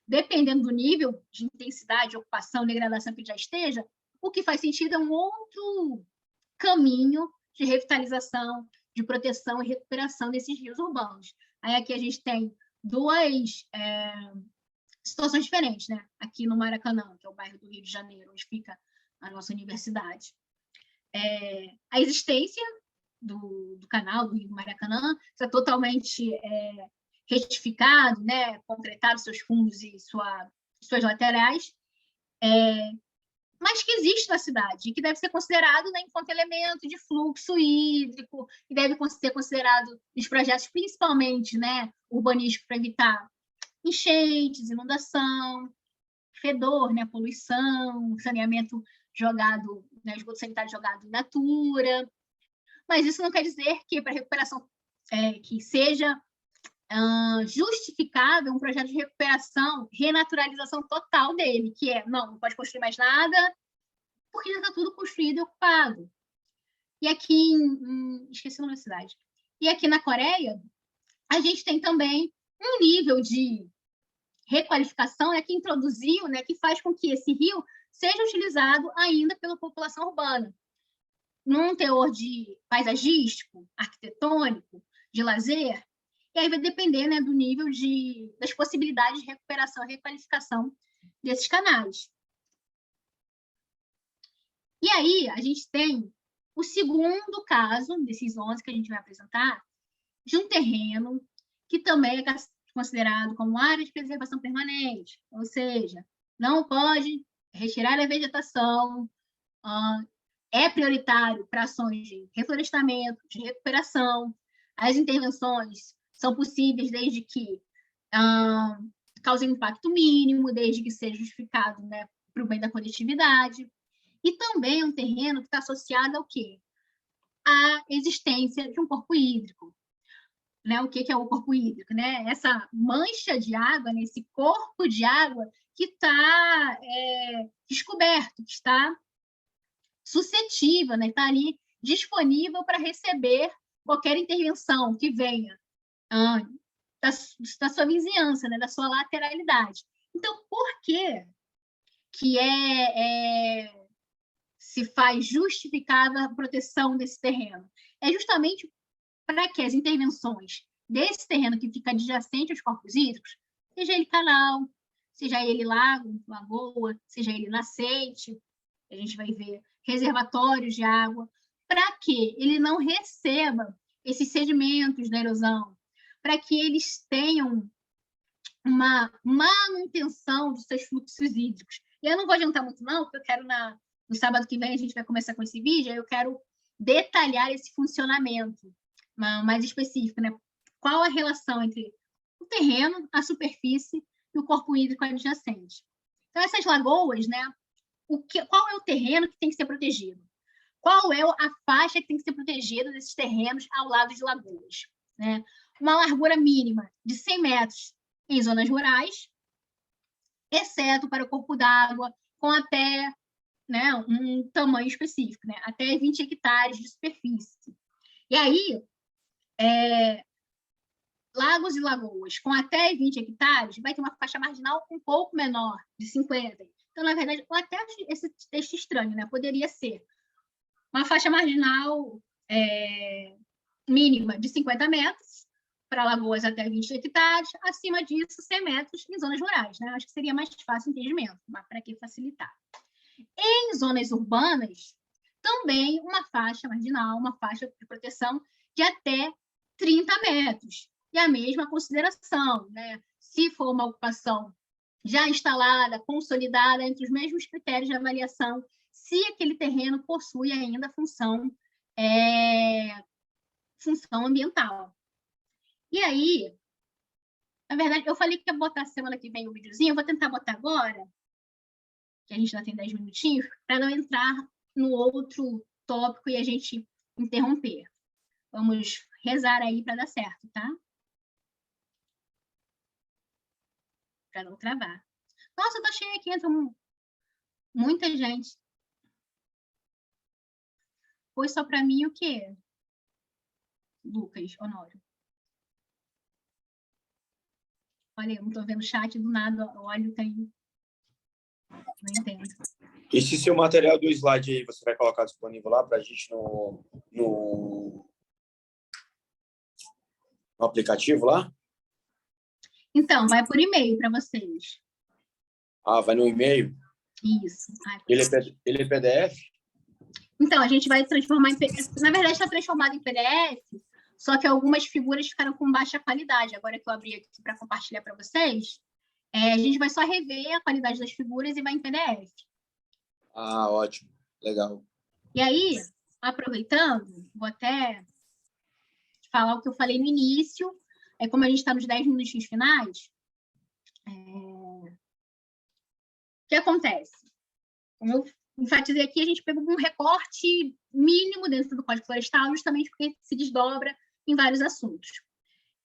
Dependendo do nível de intensidade, ocupação, degradação que já esteja, o que faz sentido é um outro caminho de revitalização, de proteção e recuperação desses rios urbanos. Aí aqui a gente tem duas situações diferentes, né? Aqui no Maracanã, que é o bairro do Rio de Janeiro, onde fica a nossa universidade. A existência do canal do Rio Maracanã está totalmente retificado, né? Concretado seus fundos e suas laterais, mas que existe na cidade, que deve ser considerado, né, enquanto elemento de fluxo hídrico, e deve ser considerado nos projetos, principalmente, né, urbanísticos, para evitar enchentes, inundação, fedor, né, poluição, saneamento jogado, né, esgoto sanitário jogado in natura. Mas isso não quer dizer que para recuperação que seja justificável um projeto de recuperação, renaturalização total dele, que não pode construir mais nada, porque já está tudo construído e ocupado. E aqui, esqueci o nome da cidade, e aqui na Coreia, a gente tem também um nível de requalificação que introduziu, né, que faz com que esse rio seja utilizado ainda pela população urbana, num teor de paisagístico, arquitetônico, de lazer. E aí vai depender, né, do nível das possibilidades de recuperação e requalificação desses canais. E aí a gente tem o segundo caso, desses 11 que a gente vai apresentar, de um terreno que também é considerado como área de preservação permanente, ou seja, não pode retirar a vegetação, é prioritário para ações de reflorestamento, de recuperação. As intervenções são possíveis desde que causem impacto mínimo, desde que seja justificado, né, para o bem da coletividade. E também é um terreno que está associado ao quê? À existência de um corpo hídrico. Né? O que é o corpo hídrico? Né? Essa mancha de água, né? Esse corpo de água que está descoberto, que está suscetível, né? Está ali disponível para receber qualquer intervenção que venha da sua vizinhança, né? Da sua lateralidade. Então, por que se faz justificável a proteção desse terreno? É justamente para que as intervenções desse terreno que fica adjacente aos corpos hídricos, seja ele canal, seja ele lago, lagoa, seja ele nascente, a gente vai ver reservatórios de água, para que ele não receba esses sedimentos da erosão, para que eles tenham uma manutenção dos seus fluxos hídricos. E eu não vou adiantar muito não, porque eu quero no sábado que vem a gente vai começar com esse vídeo, eu quero detalhar esse funcionamento mais específico, né? Qual a relação entre o terreno, a superfície e o corpo hídrico adjacente. Então, essas lagoas, né? Qual é o terreno que tem que ser protegido? Qual é a faixa que tem que ser protegida desses terrenos ao lado de lagoas? Né? Uma largura mínima de 100 metros em zonas rurais, exceto para o corpo d'água com até, né, um tamanho específico, né, até 20 hectares de superfície. E aí, lagos e lagoas com até 20 hectares vai ter uma faixa marginal um pouco menor, de 50. Então, na verdade, eu até acho esse texto estranho, né? Poderia ser uma faixa marginal mínima de 50 metros, para lagoas até 20 hectares, acima disso, 100 metros em zonas rurais, né? Acho que seria mais fácil o entendimento, mas para que facilitar? Em zonas urbanas, também uma faixa marginal, uma faixa de proteção de até 30 metros. E a mesma consideração, né? Se for uma ocupação já instalada, consolidada, entre os mesmos critérios de avaliação, se aquele terreno possui ainda função ambiental. E aí, na verdade, eu falei que ia botar semana que vem o videozinho, eu vou tentar botar agora, que a gente já tem 10 minutinhos, para não entrar no outro tópico e a gente interromper. Vamos rezar aí para dar certo, tá? Para não travar. Nossa, tá cheio aqui, entra muita gente. Foi só para mim o quê? Lucas, Honório. Olha, eu não estou vendo o chat do nada, olha, tem. Não entendo. Esse seu material do slide aí, você vai colocar disponível lá para a gente no aplicativo lá? Então, vai por e-mail para vocês. Ah, vai no e-mail? Isso. Ele é PDF? Então, a gente vai transformar em PDF. Na verdade, está transformado em PDF, só que algumas figuras ficaram com baixa qualidade. Agora que eu abri aqui para compartilhar para vocês, a gente vai só rever a qualidade das figuras e vai em PDF. Ah, ótimo. Legal. E aí, aproveitando, vou até falar o que eu falei no início. Como a gente está nos 10 minutinhos finais, o que acontece? Como eu enfatizei aqui, a gente pegou um recorte mínimo dentro do Código Florestal, justamente porque se desdobra em vários assuntos.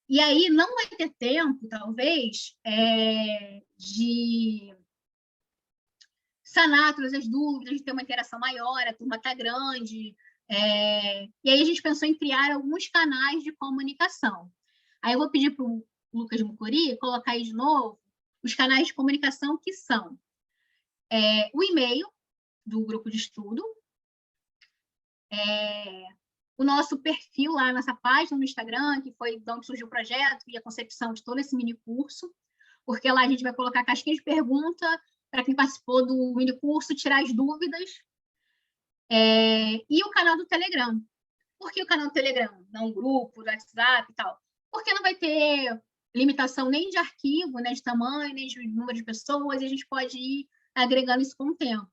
E aí não vai ter tempo, talvez, de sanar todas as dúvidas, de ter uma interação maior, a turma está grande. E aí a gente pensou em criar alguns canais de comunicação. Aí eu vou pedir para o Lucas Mucuri colocar aí de novo os canais de comunicação que são o e-mail do grupo de estudo, o nosso perfil lá, nossa página no Instagram, que foi de onde surgiu o projeto e a concepção de todo esse mini curso, porque lá a gente vai colocar caixinha de pergunta para quem participou do mini curso, tirar as dúvidas, e o canal do Telegram. Por que o canal do Telegram? Não um grupo, do WhatsApp e tal. Porque não vai ter limitação nem de arquivo, né, de tamanho, nem de número de pessoas, e a gente pode ir agregando isso com o tempo.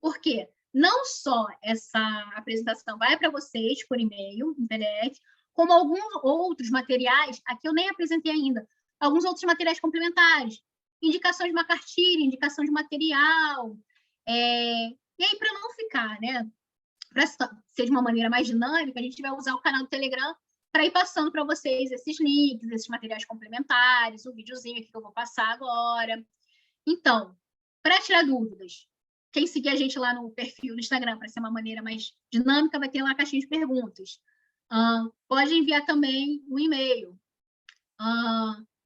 Por quê? Não só essa apresentação vai para vocês por e-mail, em PDF, como alguns outros materiais, aqui eu nem apresentei ainda, alguns outros materiais complementares, indicação de uma cartilha, indicação de material, e aí para não ficar, né, para ser de uma maneira mais dinâmica, a gente vai usar o canal do Telegram para ir passando para vocês esses links, esses materiais complementares, o videozinho aqui que eu vou passar agora. Então, para tirar dúvidas, quem seguir a gente lá no perfil do Instagram, para ser uma maneira mais dinâmica, vai ter lá a caixinha de perguntas. Pode enviar também o e-mail.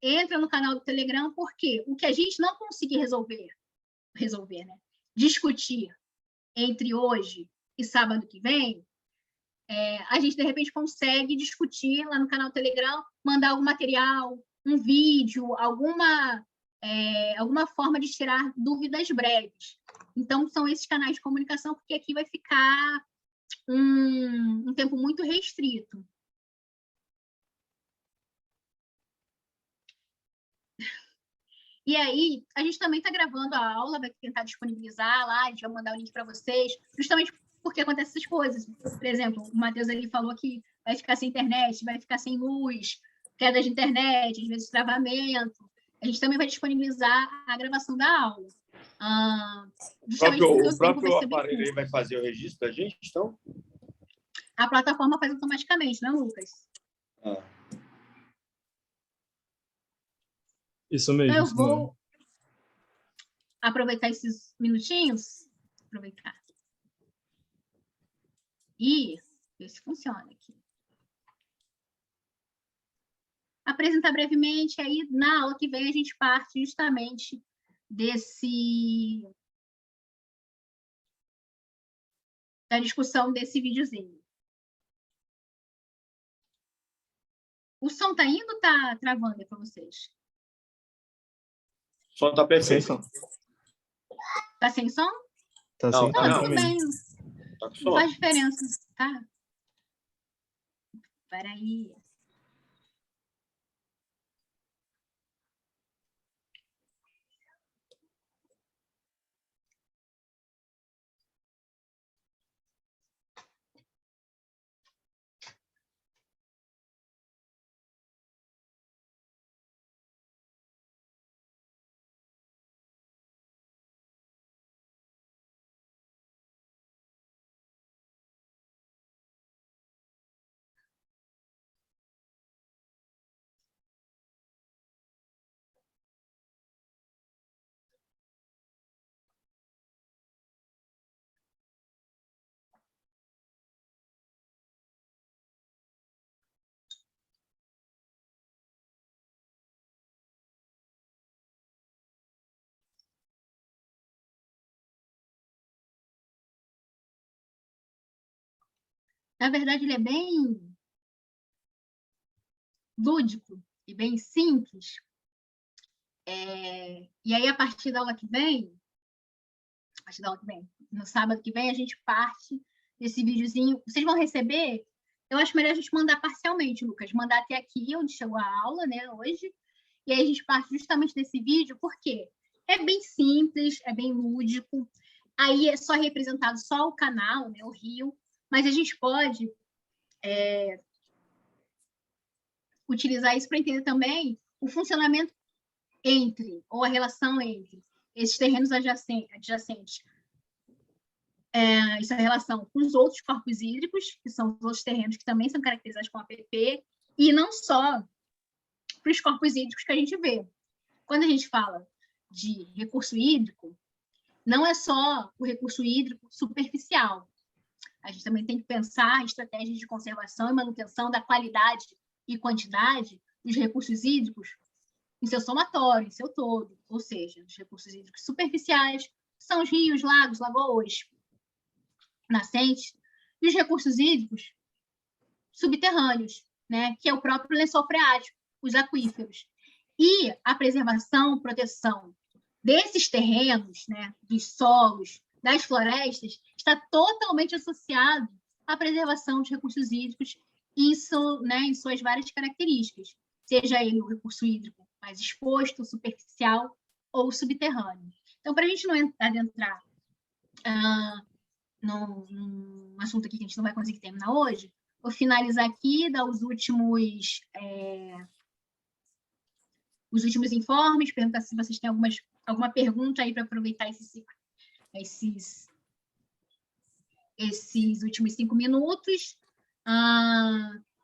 Entra no canal do Telegram, porque o que a gente não conseguir resolver, né? Discutir entre hoje e sábado que vem, a gente, de repente, consegue discutir lá no canal do Telegram, mandar algum material, um vídeo, alguma forma de tirar dúvidas breves. Então, são esses canais de comunicação, porque aqui vai ficar um tempo muito restrito. E aí, a gente também está gravando a aula, vai tentar disponibilizar lá, a gente vai mandar o link para vocês, justamente porque acontecem essas coisas. Por exemplo, o Matheus ali falou que vai ficar sem internet, vai ficar sem luz, queda de internet, às vezes travamento. A gente também vai disponibilizar a gravação da aula. O próprio aparelho aí vai fazer o registro da gente, então? A plataforma faz automaticamente, não, Lucas? Isso mesmo. Então, aproveitar esses minutinhos, aproveitar. E ver se funciona aqui. Apresentar brevemente, aí na aula que vem a gente parte justamente da discussão desse videozinho. O som tá indo ou tá travando para vocês? O som tá perfeito. Sem som. Tá sem som? Tá Não, sem tá som Não, tudo também. bem. Tá com Não som. faz diferença, tá? Peraí. Na verdade, ele é bem lúdico e bem simples. E aí, a partir da aula que vem, no sábado que vem, a gente parte desse videozinho. Vocês vão receber? Eu acho melhor a gente mandar parcialmente, Lucas. Mandar até aqui, onde chegou a aula, né, hoje. E aí a gente parte justamente desse vídeo, porque é bem simples, é bem lúdico. Aí é só representado só o canal, né, o Rio. Mas a gente pode utilizar isso para entender também o funcionamento ou a relação entre esses terrenos adjacentes, essa relação com os outros corpos hídricos, que são os outros terrenos que também são caracterizados com APP, e não só para os corpos hídricos que a gente vê. Quando a gente fala de recurso hídrico, não é só o recurso hídrico superficial. A gente também tem que pensar em estratégias de conservação e manutenção da qualidade e quantidade dos recursos hídricos em seu somatório, em seu todo. Ou seja, os recursos hídricos superficiais são os rios, lagos, lagoas, nascentes, e os recursos hídricos subterrâneos, né, que é o próprio lençol freático, os aquíferos. E a preservação, proteção desses terrenos, né, dos solos, das florestas, está totalmente associado à preservação dos recursos hídricos em suas várias características, seja ele o recurso hídrico mais exposto, superficial ou subterrâneo. Então, para a gente não adentrar num assunto aqui que a gente não vai conseguir terminar hoje, vou finalizar aqui, dar os últimos informes, perguntar se vocês têm alguma pergunta aí para aproveitar esses últimos 5 minutos.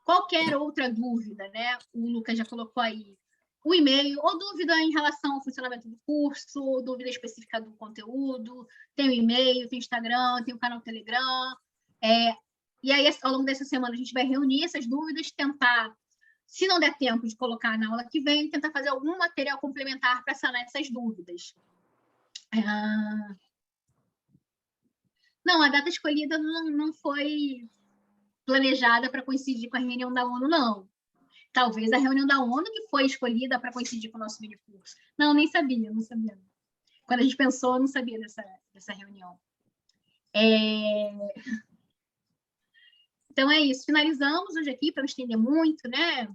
Qualquer outra dúvida, né? O Lucas já colocou aí o e-mail, ou dúvida em relação ao funcionamento do curso, ou dúvida específica do conteúdo, tem o e-mail, tem o Instagram, tem o canal Telegram. E aí, ao longo dessa semana, a gente vai reunir essas dúvidas, tentar, se não der tempo de colocar na aula que vem, tentar fazer algum material complementar para sanar essas dúvidas. Não, a data escolhida não foi planejada para coincidir com a reunião da ONU, não. Talvez a reunião da ONU que foi escolhida para coincidir com o nosso minicurso. Não, nem sabia, não sabia. Quando a gente pensou, eu não sabia dessa reunião. Então, é isso. Finalizamos hoje aqui, para não estender muito, né?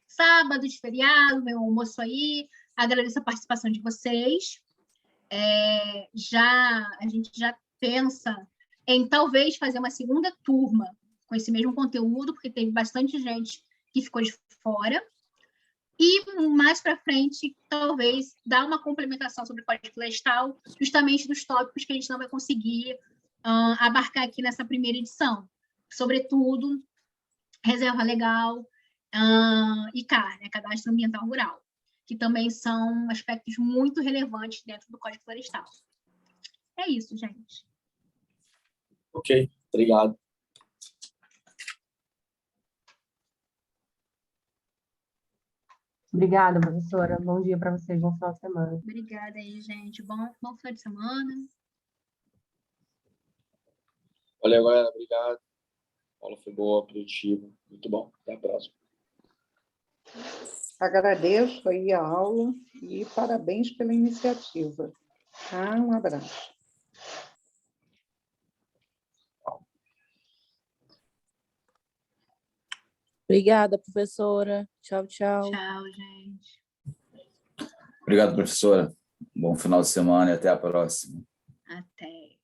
Sábado de feriado, meu almoço aí. Agradeço a participação de vocês. A gente já pensa em talvez fazer uma segunda turma com esse mesmo conteúdo, porque teve bastante gente que ficou de fora. E mais para frente, talvez, dar uma complementação sobre o Código Florestal, justamente dos tópicos que a gente não vai conseguir abarcar aqui nessa primeira edição. Sobretudo, reserva legal e CAR, né, Cadastro Ambiental Rural. que também são aspectos muito relevantes dentro do Código Florestal. É isso, gente. Ok, obrigado. Obrigada, professora. Bom dia para vocês, bom final de semana. Obrigada aí, gente. Bom final de semana. Valeu, galera. Obrigado. A aula foi boa, produtiva. Muito bom. Até a próxima. Agradeço aí a aula e parabéns pela iniciativa. Tá? Um abraço. Obrigada, professora. Tchau, tchau. Tchau, gente. Obrigado, professora. Bom final de semana e até a próxima. Até.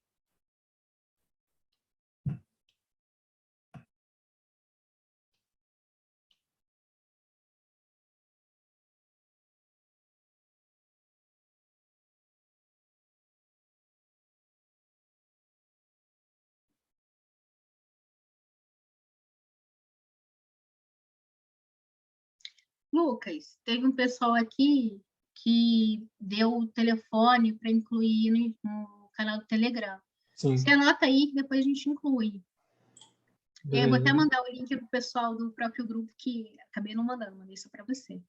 Lucas, teve um pessoal aqui que deu o telefone para incluir no canal do Telegram. Sim, Você anota aí que depois a gente inclui. Eu vou até beleza. mandar o link para o pessoal do próprio grupo, que acabei não mandando, mandei isso para você.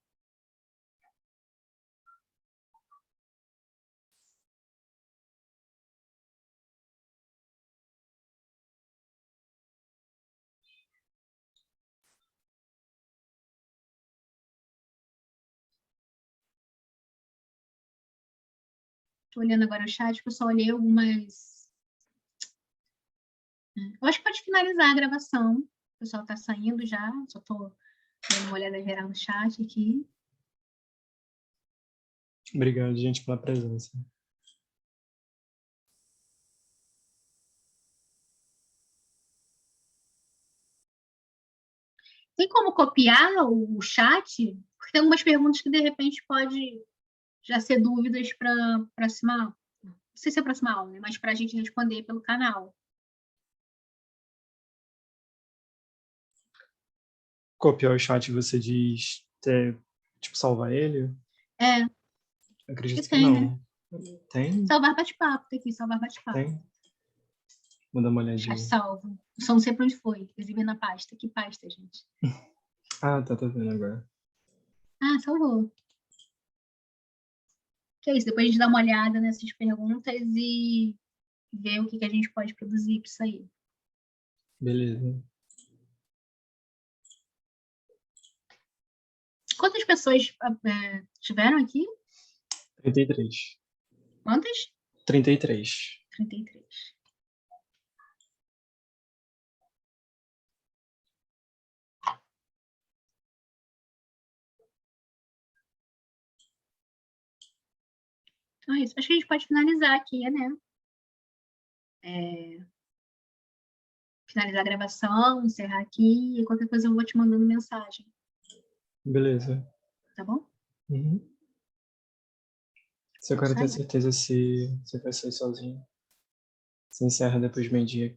Estou olhando agora o chat, eu só olhei algumas. Eu acho que pode finalizar a gravação. O pessoal está saindo já, só estou dando uma olhada geral no chat aqui. Obrigado, gente, pela presença. Tem como copiar o chat? Porque tem algumas perguntas que, de repente, pode já ser dúvidas para a próxima. Não sei se é a próxima aula, né? Mas para a gente responder pelo canal. Copiar o chat, você diz, tipo, salvar ele? É, Eu acredito que tem, não. Tem? salvar bate-papo. Tem que salvar bate-papo. Tem? Vou dar uma Chat olhadinha. salvo. Só não sei para onde foi. Exibe na pasta. Que pasta, gente? Ah, tá vendo agora. Ah, salvou. Que é isso. Depois a gente dá uma olhada nessas perguntas e ver o que a gente pode produzir para isso aí. Beleza. Quantas pessoas tiveram aqui? 33. Quantas? 33. 33. Então é isso. Acho que a gente pode finalizar aqui, né? Finalizar a gravação, encerrar aqui, e qualquer coisa eu vou te mandando mensagem, Beleza. tá bom? Uhum. Você agora tem Sai. certeza se você vai sair sozinho? Você encerra depois do meio-dia?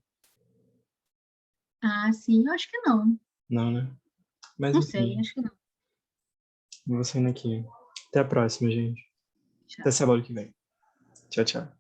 Ah, sim, eu acho que não. Não, né? Mas Não enfim, sei, acho que não. vou saindo aqui. Até a próxima, gente. Tchau. Até sábado que vem. Tchau, tchau.